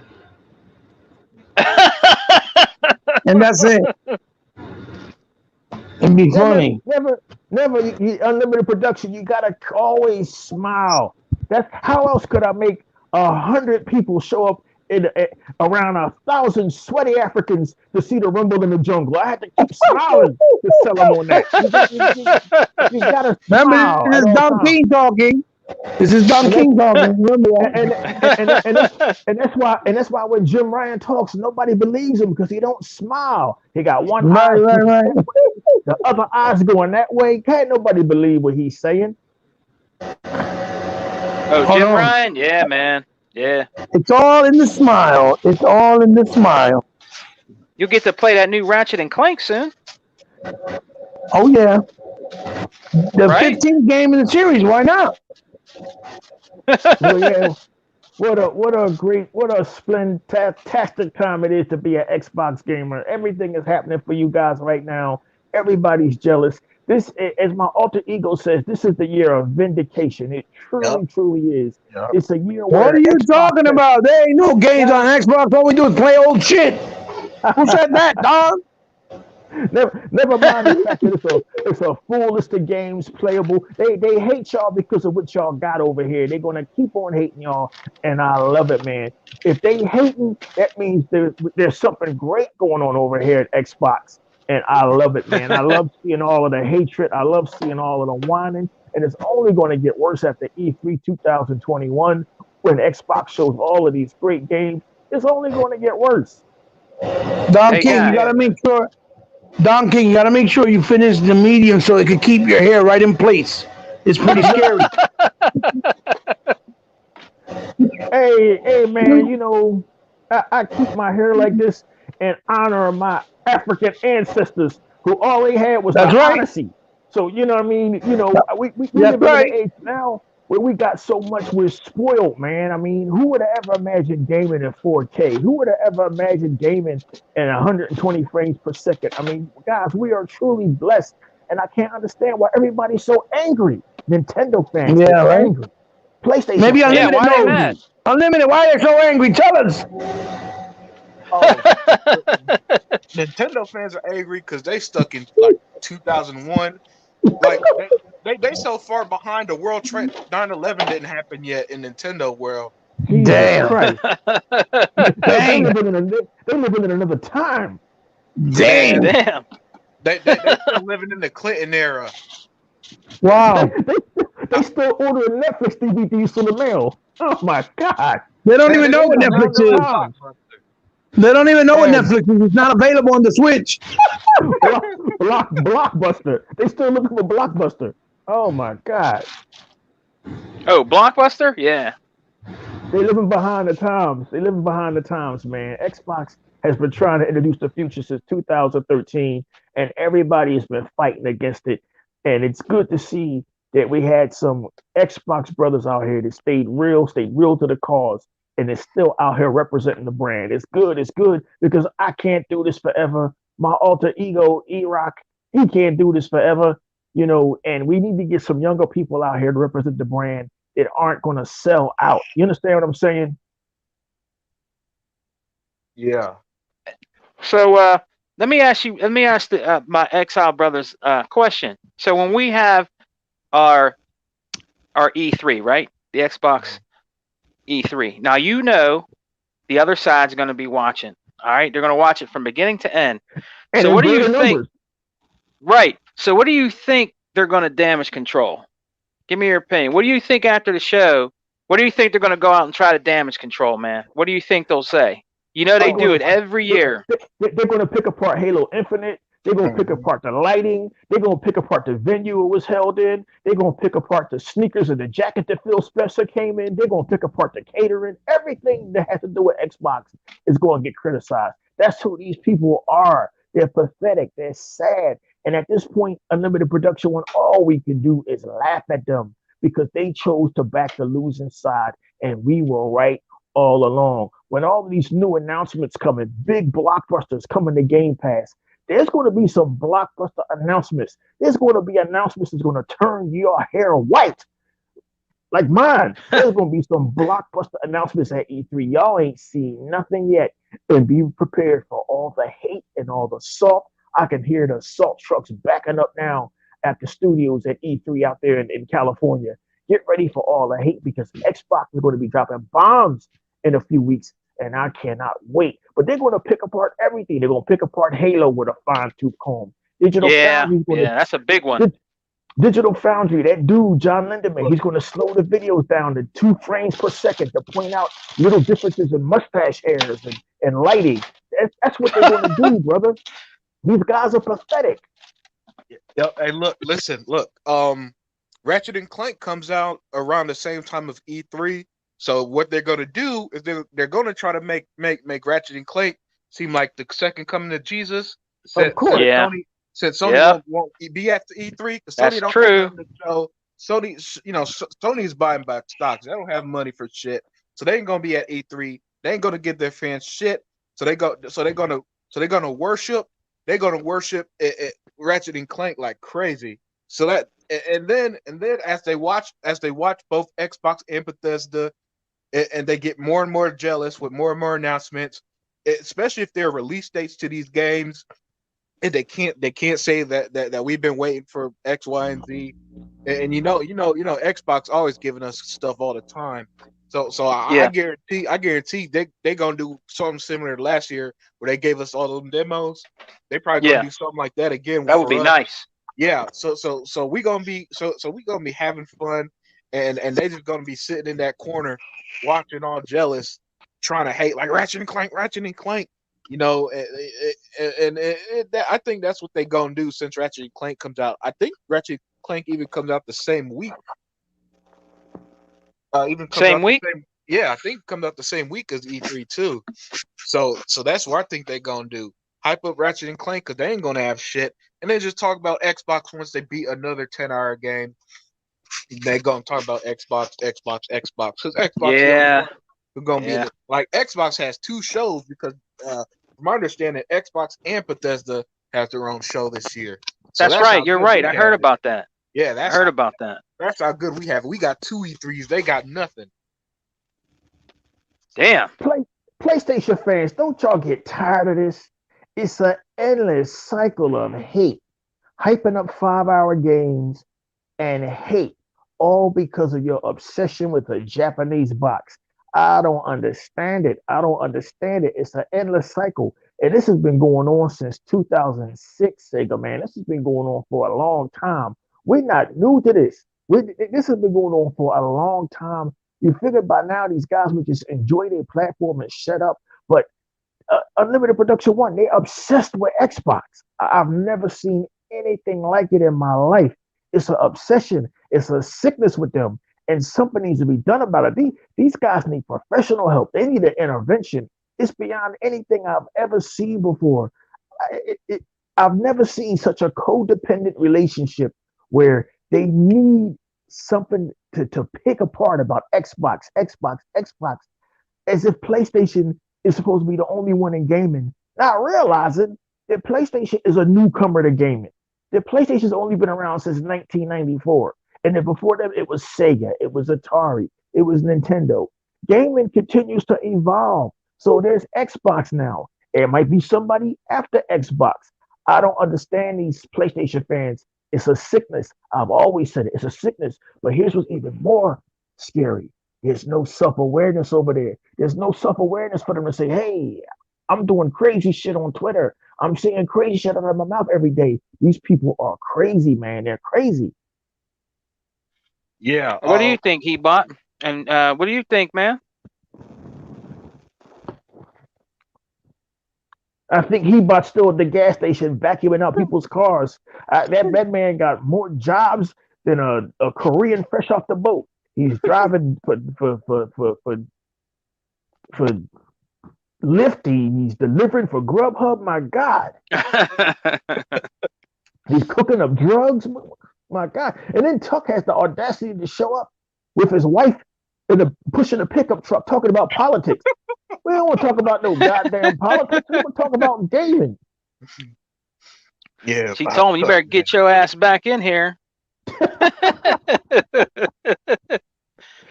And that's it. It'd be funny. Never, Unlimited Production. You gotta always smile. That's how else could I make 100 people show up in around 1,000 sweaty Africans to see the Rumble in the Jungle? I had to keep smiling to sell them on that. You gotta smile. Remember, this is Don King talking. This is Don King talking. And that's why when Jim Ryan talks, nobody believes him because he don't smile. He got one eye, right. the other eye's going that way. Can't nobody believe what he's saying. Oh, Jim Ryan? Yeah, man. Yeah. It's all in the smile. It's all in the smile. You'll get to play that new Ratchet and Clank soon. Oh, yeah. The 15th game in the series. Why not? Well, yeah. What a splendid time it is to be an Xbox gamer. Everything is happening for you guys right now. Everybody's jealous. This, as my alter ego says, this is the year of vindication. It truly is. Yep. It's a year. What are you talking about? There ain't no games on Xbox. All we do is play old shit. Who said that, dog? Never mind the fact that it's a full list of games playable. They hate y'all because of what y'all got over here. They're gonna keep on hating y'all, and I love it, man. If they hating, that means there's something great going on over here at Xbox. And I love it, man. I love seeing all of the hatred. I love seeing all of the whining. And it's only going to get worse after E3 2021 when Xbox shows all of these great games. It's only going to get worse. Don King, you got to make sure. Don King, you got to make sure you finish the medium so it can keep your hair right in place. It's pretty scary. Hey, man, you know, I keep my hair like this in honor of my African ancestors who all they had was the Odyssey. So you know what I mean? We That's live in an right. age now where we got so much we're spoiled, man. I mean, who would have ever imagined gaming in 4K? Who would have ever imagined gaming in 120 frames per second? I mean, guys, we are truly blessed, and I can't understand why everybody's so angry. Nintendo fans, they're Yeah, right. angry. PlayStation Maybe fans, Yeah, Unlimited why they're they knows. mad? angry. Unlimited, why are you so angry? Tell us. Oh, Nintendo fans are angry because they stuck in like 2001. Like they so far behind the World Trade 9/11 didn't happen yet in Nintendo world. Jesus Damn. Christ! They Dang. they living in another time. Damn. Man, Damn. they still living in the Clinton era. They, Wow. they, they still ordering Netflix DVDs from the mail. Oh my God! They don't Man, even they know They what still living in Netflix another downloading is. time. Blockbuster. They don't even know what And Netflix is. It's not available on the Switch. Blockbuster. They still looking for Blockbuster. Oh my God! Oh, Blockbuster? Yeah. They living behind the times. They living behind the times, man. Xbox has been trying to introduce the future since 2013, and everybody has been fighting against it. And it's good to see that we had some Xbox brothers out here that stayed real to the cause, and is still out here representing the brand. It's good because I can't do this forever. My alter ego, E-Rock, he can't do this forever. And we need to get some younger people out here to represent the brand that aren't going to sell out. You understand what I'm saying? Yeah. So let me ask my Exile brothers question. So when we have our E3, right? The Xbox E3. Now the other side's going to be watching. All right, they're going to watch it from beginning to end. And So in what do you greater think? numbers. Right. So what do you think they're going to damage control? Give me your opinion. What do you think after the show? What do you think they're going to go out and try to damage control, man? What do you think they'll say? You know they They're do going it every to year. they're going to pick apart Halo Infinite. They're going to pick Mhm. apart the lighting. They're going to pick apart the venue it was held in. They're going to pick apart the sneakers and the jacket that Phil Spencer came in. They're going to pick apart the catering. Everything that has to do with Xbox is going to get criticized. That's who these people are. They're pathetic. They're sad. And at this point, Unlimited Production One, all we can do is laugh at them because they chose to back the losing side, and we were right all along. When all of these new announcements coming, big blockbusters coming to Game Pass, there's going to be some blockbuster announcements. There's going to be announcements that's going to turn your hair white, like mine. There's going to be some blockbuster announcements at E3. Y'all ain't seen nothing yet. And be prepared for all the hate and all the salt. I can hear the salt trucks backing up now at the studios at E3 out there in California. Get ready for all the hate because Xbox is going to be dropping bombs in a few weeks, and I cannot wait. But they're going to pick apart everything. They're going to pick apart Halo with a fine tooth comb. Digital Yeah, Foundry is going yeah, that's a big one. to Digital Foundry, that dude, John Lindemann, he's going to slow the videos down to 2 frames per second to point out little differences in mustache hairs and lighting. That's what they're going to do, brother. These guys are pathetic. Yep. Hey, look. Ratchet and Clank comes out around the same time of E3. So what they're gonna do is they're gonna try to make Ratchet and Clank seem like the second coming of Jesus. Of Said course. Yeah, Sony yeah, won't be at the E3 because that's Sony don't have true. nothing to show. Sony's buying back stocks. They don't have money for shit, so they ain't gonna be at E3. They ain't gonna give their fans shit. So they're gonna worship. They're gonna worship Ratchet and Clank like crazy. So that and then as they watch both Xbox and Bethesda, and they get more and more jealous with more and more announcements, especially if there are release dates to these games, and they can't say that we've been waiting for X, Y, and Z, and Xbox always giving us stuff all the time. So I Yeah, guarantee they gonna do something similar to last year where they gave us all them demos. They probably gonna yeah, do something like that again that would for be us. nice. Yeah. So we gonna be we gonna be having fun, and they just gonna be sitting in that corner watching all jealous, trying to hate like Ratchet and Clank. I think that's what they gonna do since Ratchet and Clank comes out. I think Ratchet and Clank even comes out the same week. Even comes Same out the week. same. Yeah, I think it comes out the same week as E3 too. So that's what I think they gonna do. hype up Ratchet and Clank because they ain't gonna have shit, and then just talk about Xbox once they beat another 10-hour game. They gonna talk about Xbox because Xbox the only Yeah. one who's gonna be in it. Like Xbox has 2 shows because from my understanding, Xbox and Bethesda has their own show this year. So That's right. You're right. I have heard it. about that. Yeah, I heard about that. That's how good we have it. We got 2 E3s. They got nothing. Damn. PlayStation fans, don't y'all get tired of this? It's an endless cycle of hate, hyping up 5-hour games and hate, all because of your obsession with a Japanese box. I don't understand it. I don't understand it. It's an endless cycle. And this has been going on since 2006, Sega, man. This has been going on for a long time. We're not new to this. This has been going on for a long time. You figure by now these guys would just enjoy their platform and shut up. But Unlimited Production One, they obsessed with Xbox. I've never seen anything like it in my life. It's an obsession. It's a sickness with them. And something needs to be done about it. These guys need professional help. They need an intervention. It's beyond anything I've ever seen before. I've never seen such a codependent relationship where they need something to pick apart about Xbox, as if PlayStation is supposed to be the only one in gaming, not realizing that PlayStation is a newcomer to gaming. That PlayStation's only been around since 1994. And then before that, it was Sega, it was Atari, it was Nintendo. Gaming continues to evolve. So there's Xbox now. It might be somebody after Xbox. I don't understand these PlayStation fans. It's a sickness. I've always said it. It's a sickness. But here's what's even more scary. There's no self-awareness over there. There's no self-awareness for them to say, hey, I'm doing crazy shit on Twitter. I'm saying crazy shit out of my mouth every day. These people are crazy, man. They're crazy. Yeah. What do you think, Hebot? And what do you think, man? I think Hebot's still at the gas station vacuuming out people's cars. That man got more jobs than a Korean fresh off the boat. He's driving for Lyft. He's delivering for Grubhub. My God. He's cooking up drugs. My God. And then Tuck has the audacity to show up with his wife pushing a pickup truck talking about politics. We don't want to talk about no goddamn politics. We want to talk about gaming. Yeah. She told me, you better get your ass back in here.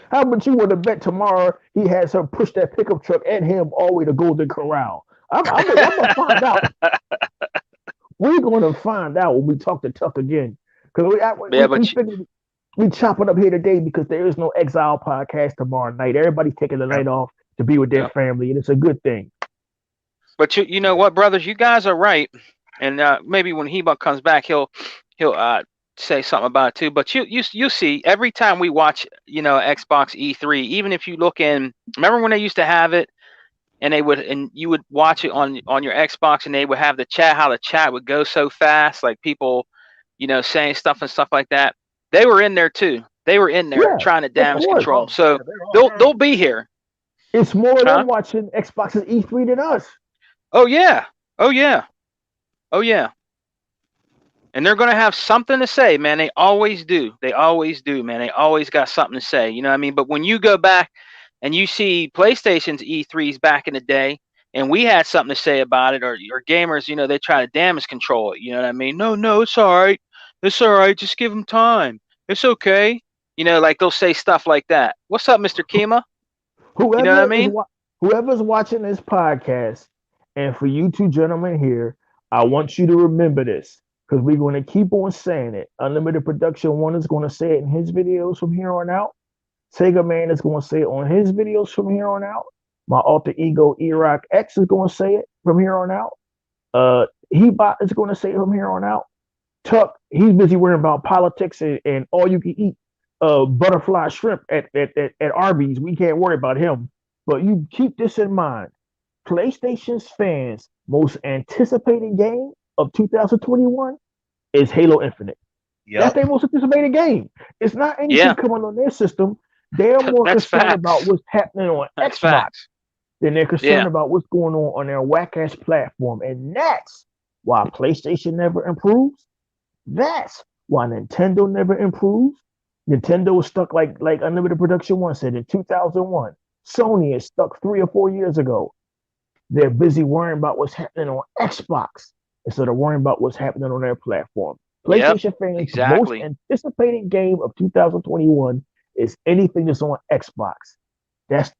How much you want to bet tomorrow he has her push that pickup truck and him all the way to Golden Corral? I'm going to find out. We're going to find out when we talk to Tuck again. Because we chopping up here today because there is no Exile podcast tomorrow night. Everybody's taking the night off to be with their family, and it's a good thing. But you know what, brothers, you guys are right. And maybe when Hebot comes back, he'll say something about it too. But you see, every time we watch, Xbox E3, even if you look in, remember when they used to have it, and you would watch it on your Xbox, and they would have the chat, how the chat would go so fast, like people, saying stuff and stuff like that. They were in there too. They were in there trying to damage control. So they'll be here. It's more than watching Xbox's E3 than us. Oh yeah. And they're gonna have something to say, man. They always do. Man. They always got something to say. You know what I mean? But when you go back and you see PlayStation's E3s back in the day, and we had something to say about it, or gamers, they try to damage control it. You know what I mean? No, it's all right. It's all right. Just give them time. It's okay. Like they'll say stuff like that. What's up, Mr. Kima? You know what I mean? Whoever's watching this podcast, and for you two gentlemen here, I want you to remember this, because we're going to keep on saying it. Unlimited Production One is going to say it in his videos from here on out. Sega Man is going to say it on his videos from here on out. My alter ego, Erock X, is going to say it from here on out. Hebot is going to say it from here on out. Tuck, he's busy worrying about politics and all you can eat butterfly shrimp at Arby's. We can't worry about him. But you keep this in mind. PlayStation's fans' most anticipated game of 2021 is Halo Infinite. Yep. That's their most anticipated game. It's not anything coming on their system. They're more concerned about what's happening on Xbox. Facts. then they're concerned about what's going on their whack-ass platform. And that's why PlayStation never improves. That's why Nintendo never improves. Nintendo was stuck like Unlimited Production One said in 2001. Sony is stuck 3 or 4 years ago. They're busy worrying about what's happening on Xbox instead of worrying about what's happening on their platform. PlayStation fans' most anticipated game of 2021 is anything that's on Xbox. That's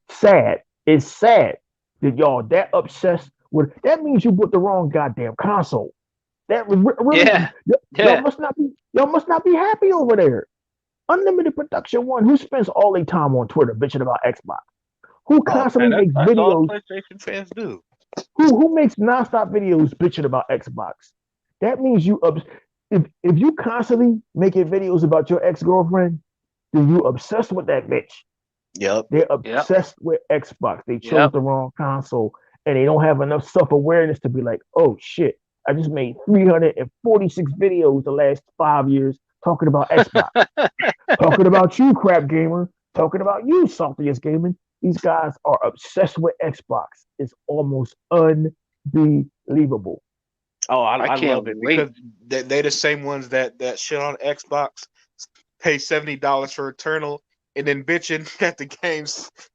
sad. It's sad that y'all that obsessed with. That means you bought the wrong goddamn console. That really, y'all must not be happy over there. Unlimited Production One, who spends all their time on Twitter bitching about Xbox? Who constantly makes videos? All PlayStation fans do. Who makes nonstop videos bitching about Xbox? That means if you constantly making videos about your ex-girlfriend, then you obsessed with that bitch. Yep. They're obsessed with Xbox. They chose the wrong console, and they don't have enough self-awareness to be like, oh shit, I just made 346 videos the last 5 years talking about Xbox. Talking about you, Crap Gamer. Talking about you, Saltiest Gaming. These guys are obsessed with Xbox. It's almost unbelievable. Oh, I love it because they're the same ones that shit on Xbox, pay $70 for Eternal, and then bitching at the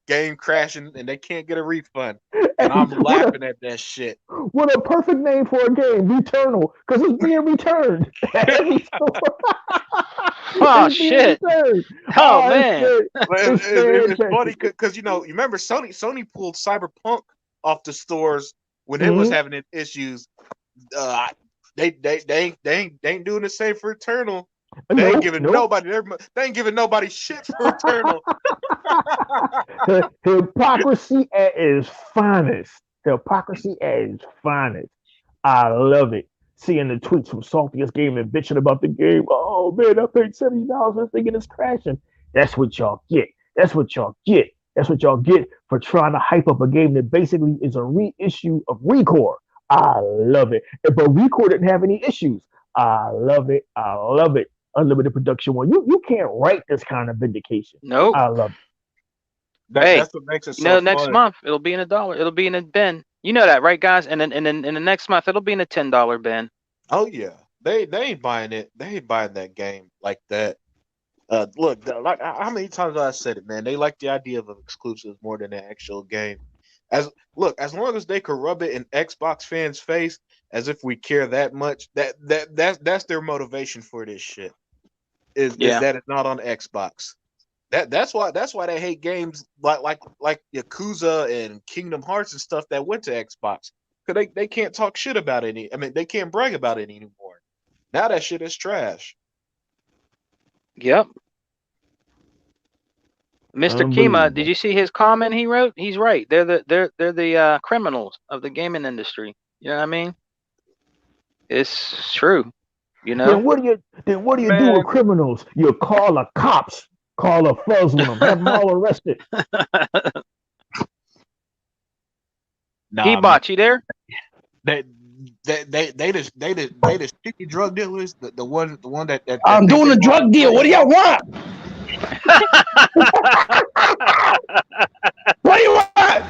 game crashing and they can't get a refund. And I'm laughing at that shit. What a perfect name for a game, Returnal, because it's being returned. Oh shit! Oh man, it's funny because you remember Sony pulled Cyberpunk off the stores when it was having issues. They ain't doing the same for Eternal. They ain't giving nobody. They ain't giving nobody shit for Eternal. Hypocrisy at its finest. Hypocrisy at its finest. I love it. Seeing the tweets from Saltiest Gaming bitching about the game. Oh man, I paid $70 thinking it's crashing. That's what y'all get. That's what y'all get. That's what y'all get for trying to hype up a game that basically is a reissue of ReCore. I love it. But ReCore didn't have any issues. I love it. I love it. Unlimited Production One. You can't write this kind of vindication. Nope. I love it. That's what makes it so fun. Next month it'll be in $1. It'll be in a bin. You know that, right, guys? And then in the next month it'll be in a $10 bin. Oh yeah, they ain't buying it. They ain't buying that game like that. Look, like how many times have I said it, man? They like the idea of exclusives more than the actual game. As long as they could rub it in Xbox fans' face, as if we care that much, that's their motivation for this shit. Is that it's not on Xbox. That's why they hate games like Yakuza and Kingdom Hearts and stuff that went to Xbox. Because they can't talk shit about it. I mean, they can't brag about it anymore. Now that shit is trash. Yep. Mr. Kima, did you see his comment he wrote? He's right. They're the criminals of the gaming industry. You know what I mean? It's true. You know. Then what do you do with criminals? You call the cops, call a fuzz with them, have them all arrested. He-Bot, you there? They the sticky drug dealers, the one that I'm doing a drug deal. What do y'all want? What do you want?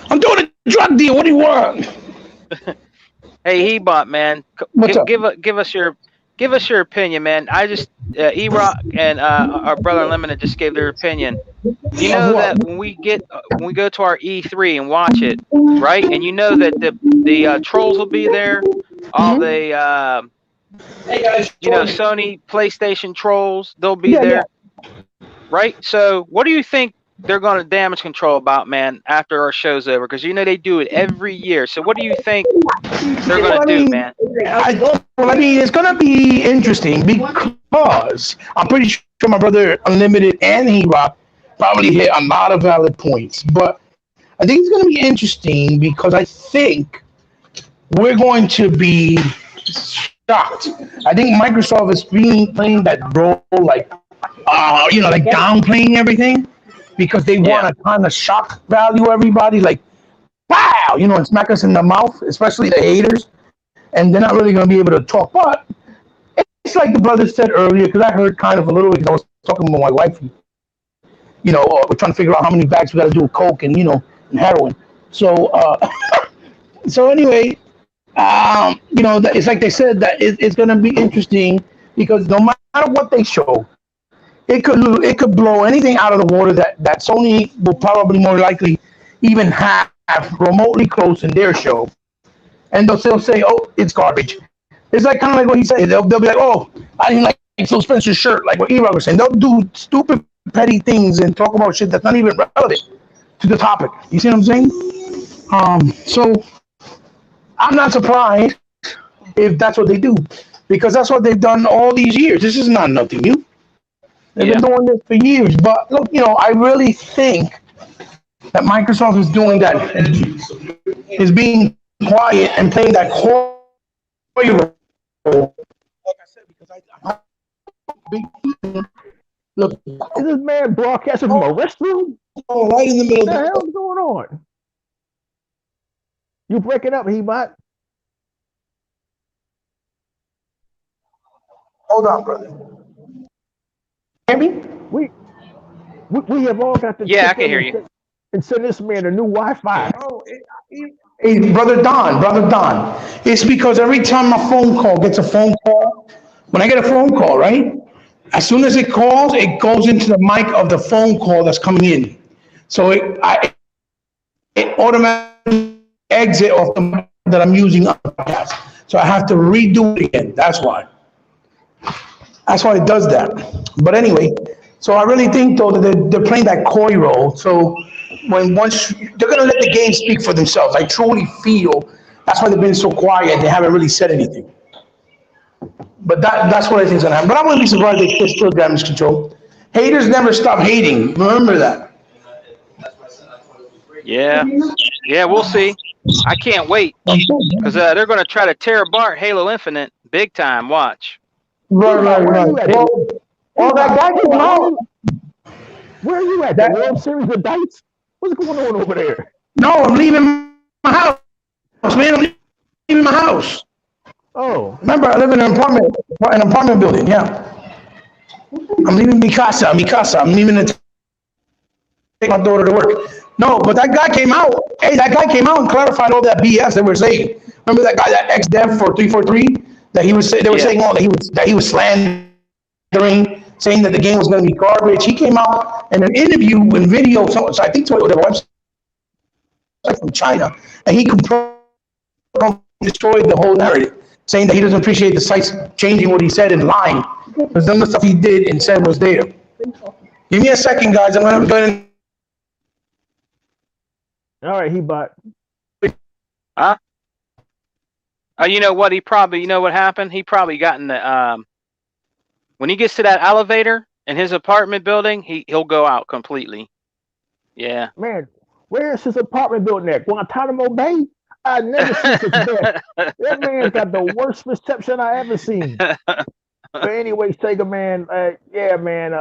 I'm doing a drug deal. What do you want? Hey, He-Bot, man, give us your opinion, man. I just E-Rock and our brother Unlimited just gave their opinion. You know that when we go to our E3 and watch it, right? And you know that the trolls will be there, all the Sony PlayStation trolls, they'll be there, right? So what do you think they're going to damage control about, man, after our show's over? Because they do it every year. So what do you think they're going to do, man? It's going to be interesting because I'm pretty sure my brother Unlimited and He-Rock probably hit a lot of valid points. But I think it's going to be interesting because I think we're going to be shocked. I think Microsoft is playing that role like downplaying everything. Because they want to kind of shock value everybody, like, wow, and smack us in the mouth, especially the haters, and they're not really going to be able to talk. But it's like the brother said earlier, because I heard kind of a little, because I was talking with my wifey. we're trying to figure out how many bags we got to do with coke and and heroin. So so anyway, it's like they said that it's going to be interesting because no matter what they show, it could blow anything out of the water that Sony will probably more likely even have remotely close in their show, and they'll still say, "Oh, it's garbage." It's like kind of like what he said. They'll be like, "Oh, I didn't like Phil Spencer's shirt," like what E-Rock was saying. They'll do stupid, petty things and talk about shit that's not even relevant to the topic. You see what I'm saying? So I'm not surprised if that's what they do, because that's what they've done all these years. This is not nothing new. They've been doing this for years. But look, I really think that Microsoft is doing that, is being quiet and playing that core role. Like I said, because look, Is this man broadcasting from a restroom? Right in the middle. What the hell's going on? You breaking up, Hebot? Hold on, brother. Hear me? We have all got to Yeah, I can hear you. And send this man a new Wi-Fi. Hey, brother Don. It's because every time when I get a phone call, right? As soon as it calls, it goes into the mic of the phone call that's coming in. So it automatically exit off the mic that I'm using on the podcast. So I have to redo it again. That's why it does that. But anyway, so I really think though that they're playing that coy role. So once they're gonna let the game speak for themselves. I truly feel that's why they've been so quiet. They haven't really said anything. But that's what I think is gonna happen. But I wouldn't be surprised if they still damage control. Haters never stop hating. Remember that. Yeah, we'll see. I can't wait because they're going to try to tear apart Halo Infinite big time. Watch. Right. Well, that guy came out. Where are you at? The World Series of Dice? What's going on over there? No, I'm leaving my house, man. I'm leaving my house. Oh. Remember, I live in an apartment building, yeah. I'm leaving mi casa. I'm leaving to take my daughter to work. No, but that guy came out. Hey, that guy came out and clarified all that BS they were saying. Remember that guy, that ex-dev for 343, that he was saying, they were saying all that he was slandering, saying that the game was going to be garbage. He came out in an interview and video, so I think it was a website from China, and he destroyed the whole narrative, saying that he doesn't appreciate the sites changing what he said and lying, because some of the stuff he did and said was there. Give me a second, guys. I'm going to go ahead and... All right, Hebot. Huh? You know what? You know what happened? He probably got in the when he gets to that elevator in his apartment building, he'll go out completely. Yeah. Man, where is his apartment building at? Guantanamo Bay? I never seen such bad. That man's got the worst reception I ever seen. But anyway, Sega man, yeah, man,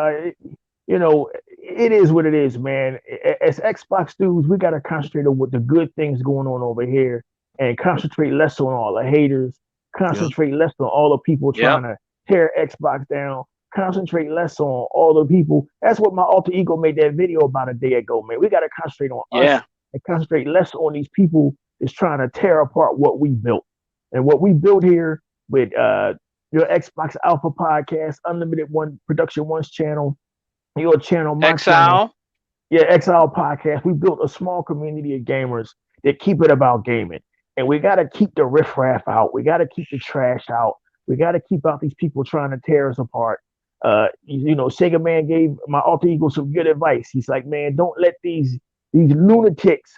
it is what it is, man. As Xbox dudes, we gotta concentrate on what the good things going on over here, and concentrate less on all the haters. Concentrate less on all the people trying to tear Xbox down. Concentrate less on all the people. That's what my alter ego made that video about a day ago, man. We gotta concentrate on us and concentrate less on these people that's trying to tear apart what we built. And what we built here with your Xbox Alpha podcast, Unlimited One Production One's channel, your channel, my channel. Yeah, Exile podcast. We built a small community of gamers that keep it about gaming. And we got to keep the riffraff out. We got to keep the trash out. We got to keep out these people trying to tear us apart. Sega Man gave my alter ego some good advice. He's like, man, don't let these lunatics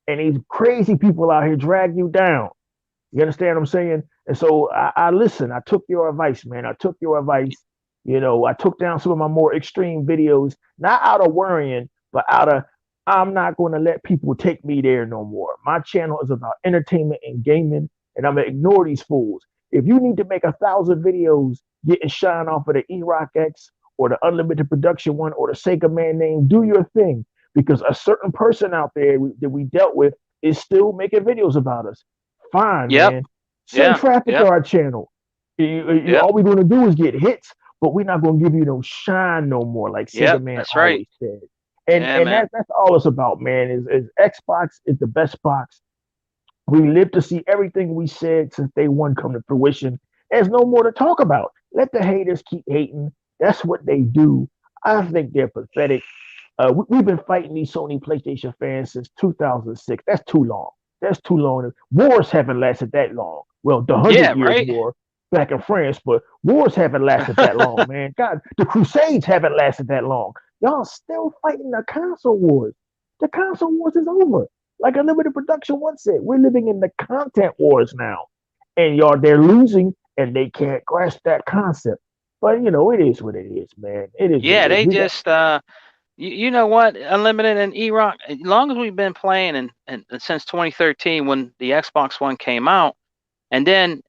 and these crazy people out here drag you down. You understand what I'm saying? And so I listened. I took your advice, man. I took your advice. I took down some of my more extreme videos, not out of worrying, but out of, I'm not going to let people take me there no more. My channel is about entertainment and gaming, and I'm going to ignore these fools. If you need to make 1,000 videos getting shine off of the E-Rock X or the Unlimited Production One or the Sega Man name, do your thing, because a certain person out there that we dealt with is still making videos about us. Fine, man. Send traffic to our channel. All we're going to do is get hits, but we're not gonna give you no shine no more, like Sega Yep, Man that's right. always said. And Yeah, and man. that's all it's about, man. Is Xbox is the best box. We live to see everything we said since day one come to fruition. There's no more to talk about. Let the haters keep hating. That's what they do. I think they're pathetic. We've been fighting these Sony PlayStation fans since 2006. That's too long. That's too long. Wars haven't lasted that long. Well, the Yeah, 100 Years' right. War back in France, but wars haven't lasted that long, man. God, the Crusades haven't lasted that long. Y'all still fighting the console wars. The console wars is over. Like Unlimited Production once said, we're living in the content wars now. And y'all, they're losing and they can't grasp that concept. But it is what it is, man. It is what Yeah, it is. they We got just you know what, Unlimited and E-Rock, as long as we've been playing and since 2013 when the Xbox One came out, and then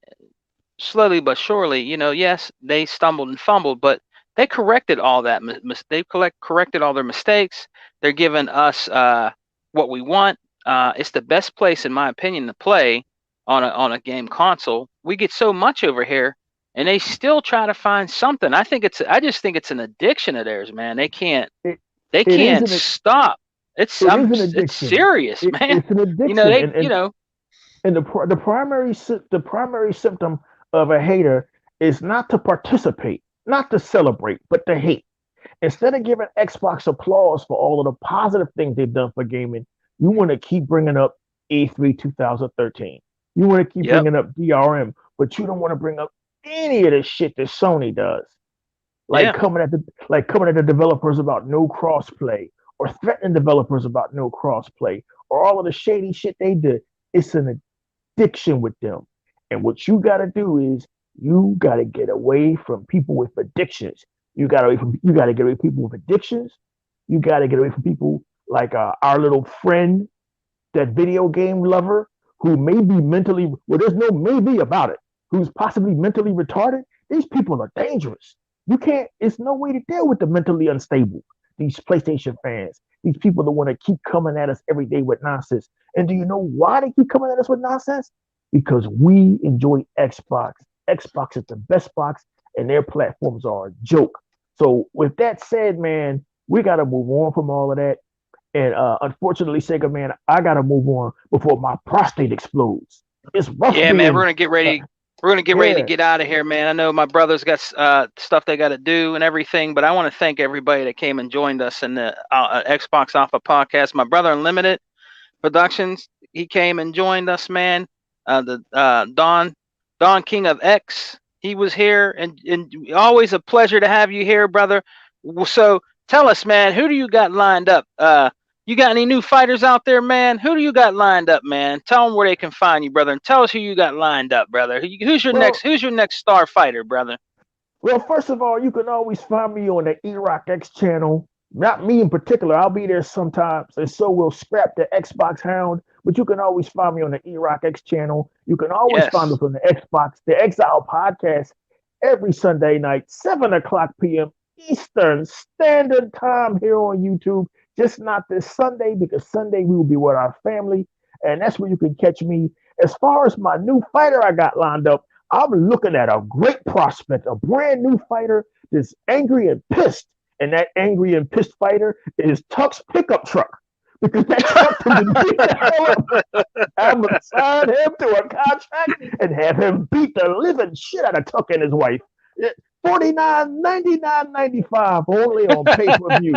slowly but surely, yes, they stumbled and fumbled, but they corrected all that. They corrected all their mistakes. They're giving us what we want. It's the best place, in my opinion, to play on a game console. We get so much over here, and they still try to find something. I just think it's an addiction of theirs, man. They can't it. they It is can't an stop. it is an It's addiction. serious, man. It's an addiction, They and the primary symptom of a hater is not to participate, not to celebrate, but to hate. Instead of giving Xbox applause for all of the positive things they've done for gaming, you want to keep bringing up E3 2013. You want to keep yep, bringing up DRM, but you don't want to bring up any of the shit that Sony does, like yeah, coming at the developers about no crossplay, or threatening developers about no crossplay, or all of the shady shit they did. It's an addiction with them. And what you got to do is you got to get away from people with addictions. You got to get away from people with addictions. You got to get away from people like our little friend, that video game lover who may be mentally, well, there's no maybe about it, who's possibly mentally retarded. These people are dangerous. You can't, it's no way to deal with the mentally unstable. These PlayStation fans, these people that want to keep coming at us every day with nonsense. And do you know why they keep coming at us with nonsense? Because we enjoy Xbox. Xbox is the best box, and their platforms are a joke. So, with that said, man, we got to move on from all of that. And unfortunately, Sega Man, I gotta move on before my prostate explodes. It's rough yeah, man. being, We're gonna get ready to yeah. get out of here, man. I know my brothers got stuff they got to do and everything, but I want to thank everybody that came and joined us in the Xbox Alpha podcast. My brother Unlimited Productions, he came and joined us, man. The Don King of X, he was here, and always a pleasure to have you here, brother. So tell us, man, who do you got lined up? You got any new fighters out there, man? Who do you got lined up, man? Tell them where they can find you, brother, and tell us who you got lined up, brother. Who's your next? Well, Who's your next star fighter, brother? well, first of all, you can always find me on the E-Rock X channel. Not me in particular. I'll be there sometimes, and so will Scrap the Xbox Hound. But you can always find me on the E-Rock X channel. You can always find Yes. us on the Xbox, the Exile podcast, every Sunday night, 7 o'clock p.m. Eastern Standard Time here on YouTube. Just not this Sunday, because Sunday we will be with our family, and that's where you can catch me. As far as my new fighter I got lined up, I'm looking at a great prospect, a brand new fighter that's angry and pissed. And that angry and pissed fighter is Tuck's pickup truck. Because that truck can beat the hell up. I'm going to sign him to a contract and have him beat the living shit out of Tuck and his wife. $49.99.95 only on pay-per-view.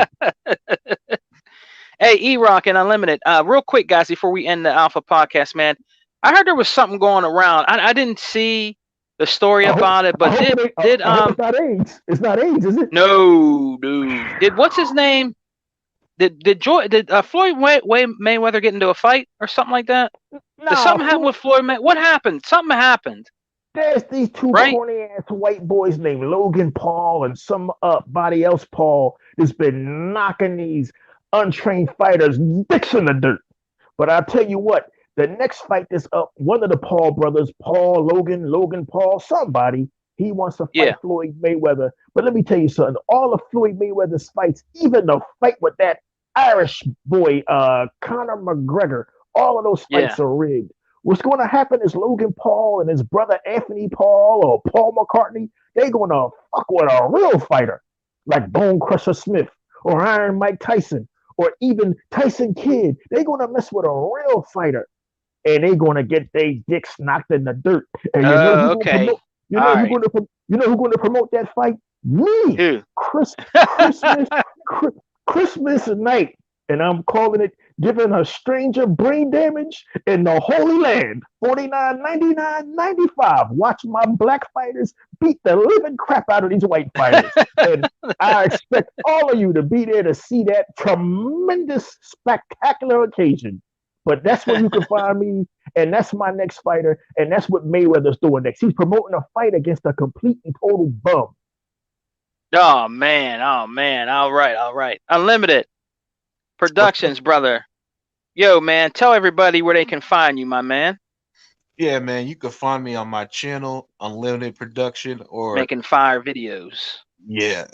Hey, E-Rock and Unlimited. Real quick, guys, before we end the Alpha podcast, man. I heard there was something going around. I didn't see the story about it, but did I hope it's not AIDS. It's not AIDS, is it? no, dude. Did what's his name? Did Floyd Mayweather get into a fight or something like that? Did something happen with Floyd Mayweather? What happened? Something happened. There's these two Right? corny ass white boys named Logan Paul and some body else Paul that's been knocking these untrained fighters dicks in the dirt. But I'll tell you what, the next fight that's up, one of the Paul brothers, Logan Paul, somebody, he wants to fight Yeah. Floyd Mayweather. But let me tell you something, all of Floyd Mayweather's fights, even the fight with that Irish boy, Conor McGregor, all of those fights Yeah. are rigged. What's going to happen is Logan Paul and his brother Anthony Paul or Paul McCartney, they're going to fuck with a real fighter like Bone Crusher Smith or Iron Mike Tyson or even Tyson Kidd. They're going to mess with a real fighter and they're going to get their dicks knocked in the dirt. And you know who's Okay. going to you know All who's right. going to you know who's going to promote that fight? Me. Who? Christmas night, and I'm calling it giving a stranger brain damage in the Holy Land. 49.99.95. Watch my black fighters beat the living crap out of these white fighters. And I expect all of you to be there to see that tremendous, spectacular occasion. But that's where you can find me, and that's my next fighter, and that's what Mayweather's doing next. He's promoting a fight against a complete and total bum. Oh man. All right. Unlimited Productions, brother. Yo, man, tell everybody where they can find you, my man. Yeah, man, you can find me on my channel, Unlimited Production, or Making fire videos. yeah.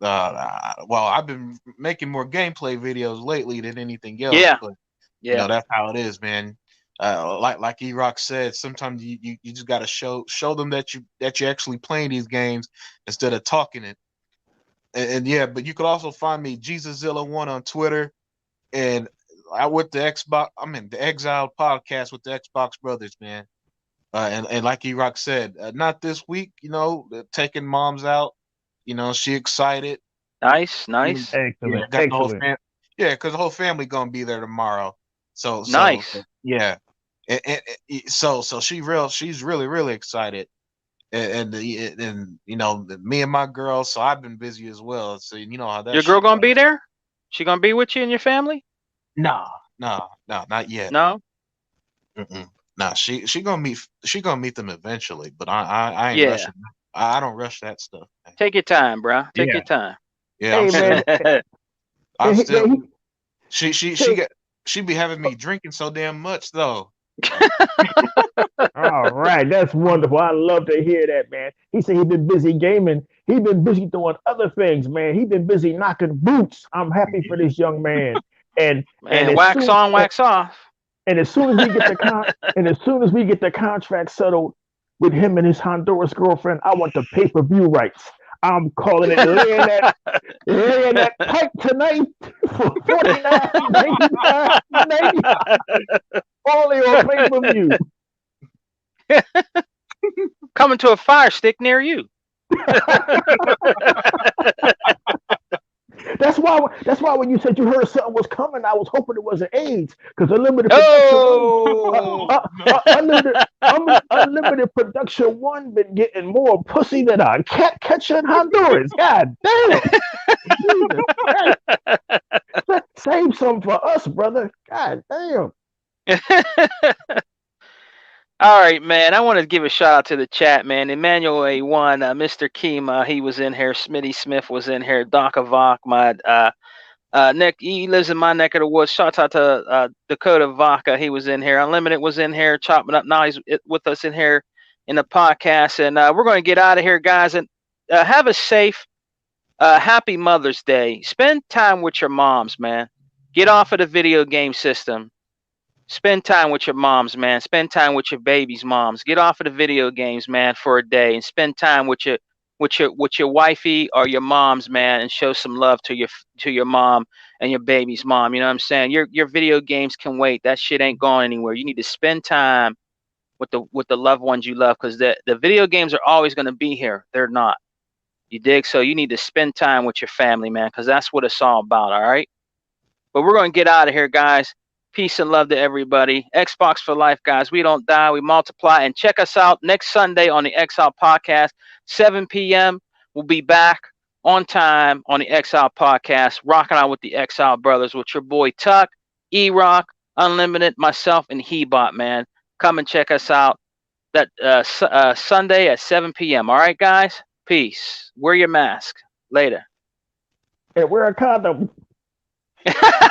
Well, I've been making more gameplay videos lately than anything else. Yeah. But Yeah. that's how it is, man. Like E-Rock said, sometimes you just gotta show them that you actually playing these games instead of talking it. And yeah, but you could also find me JesusZilla1 on Twitter, and I with the Xbox. I'm in the Exiled podcast with the Xbox brothers, man. And like E-Rock said, not this week. Taking mom's out. She excited. Nice. Excellent. Got the whole Excellent. because the whole family gonna be there tomorrow. So Nice. yeah, so she's really excited, and me and my girl. So I've been busy as well. So you know how that. Your girl gonna be there? She gonna be with you and your family? No, not yet. No. Nah, she gonna meet them eventually, but I ain't rushing. I don't rush that stuff. Man. Take your time, bro. Take your time. Yeah, Hey, man. I'm Hey, still. man, She be having me drinking so damn much though. all right, that's wonderful. I love to hear that, man. He said he's been busy gaming. He's been busy doing other things, man. He's been busy knocking boots. I'm happy for this young man. And Man, wax on, wax off. And as soon as we get the contract settled with him and his Honduras girlfriend, I want the pay-per-view rights. I'm calling it laying that pipe tonight for $49.99. Only on pay-per-view. Coming to a Fire Stick near you. That's why when you said you heard something was coming, I was hoping it wasn't AIDS, because Unlimited Production 1 been getting more pussy than a cat catcher in Honduras. God damn. Save some for us, brother. God damn. All right, man. I want to give a shout out to the chat, man. Emmanuel A1, Mr. Kima, he was in here. Smitty Smith was in here. Doc Avok, my Nick, he lives in my neck of the woods. Shout out to Dakota Vaca, he was in here. Unlimited was in here, chopping up. Now he's with us in here in the podcast, and we're going to get out of here, guys. And have a safe, happy Mother's Day. Spend time with your moms, man. Get off of the video game system. Spend time with your moms, man. Spend time with your baby's moms. Get off of the video games, man, for a day, and spend time with your wifey or your moms, man, and show some love to your mom and your baby's mom. You know what I'm saying? Your video games can wait. That shit ain't going anywhere. You need to spend time with the loved ones you love, because the video games are always going to be here. They're not. You dig? So you need to spend time with your family, man, because that's what it's all about. All right. But we're going to get out of here, guys. Peace and love to everybody. Xbox for life, guys. We don't die, we multiply. And check us out next Sunday on the Exile Podcast, 7 p.m. We'll be back on time on the Exile Podcast, rocking out with the Exile Brothers with your boy Tuck, E-Rock, Unlimited, myself, and Hebot, man. Come and check us out that Sunday at 7 p.m. All right, guys? Peace. Wear your mask. Later. And wear a condom.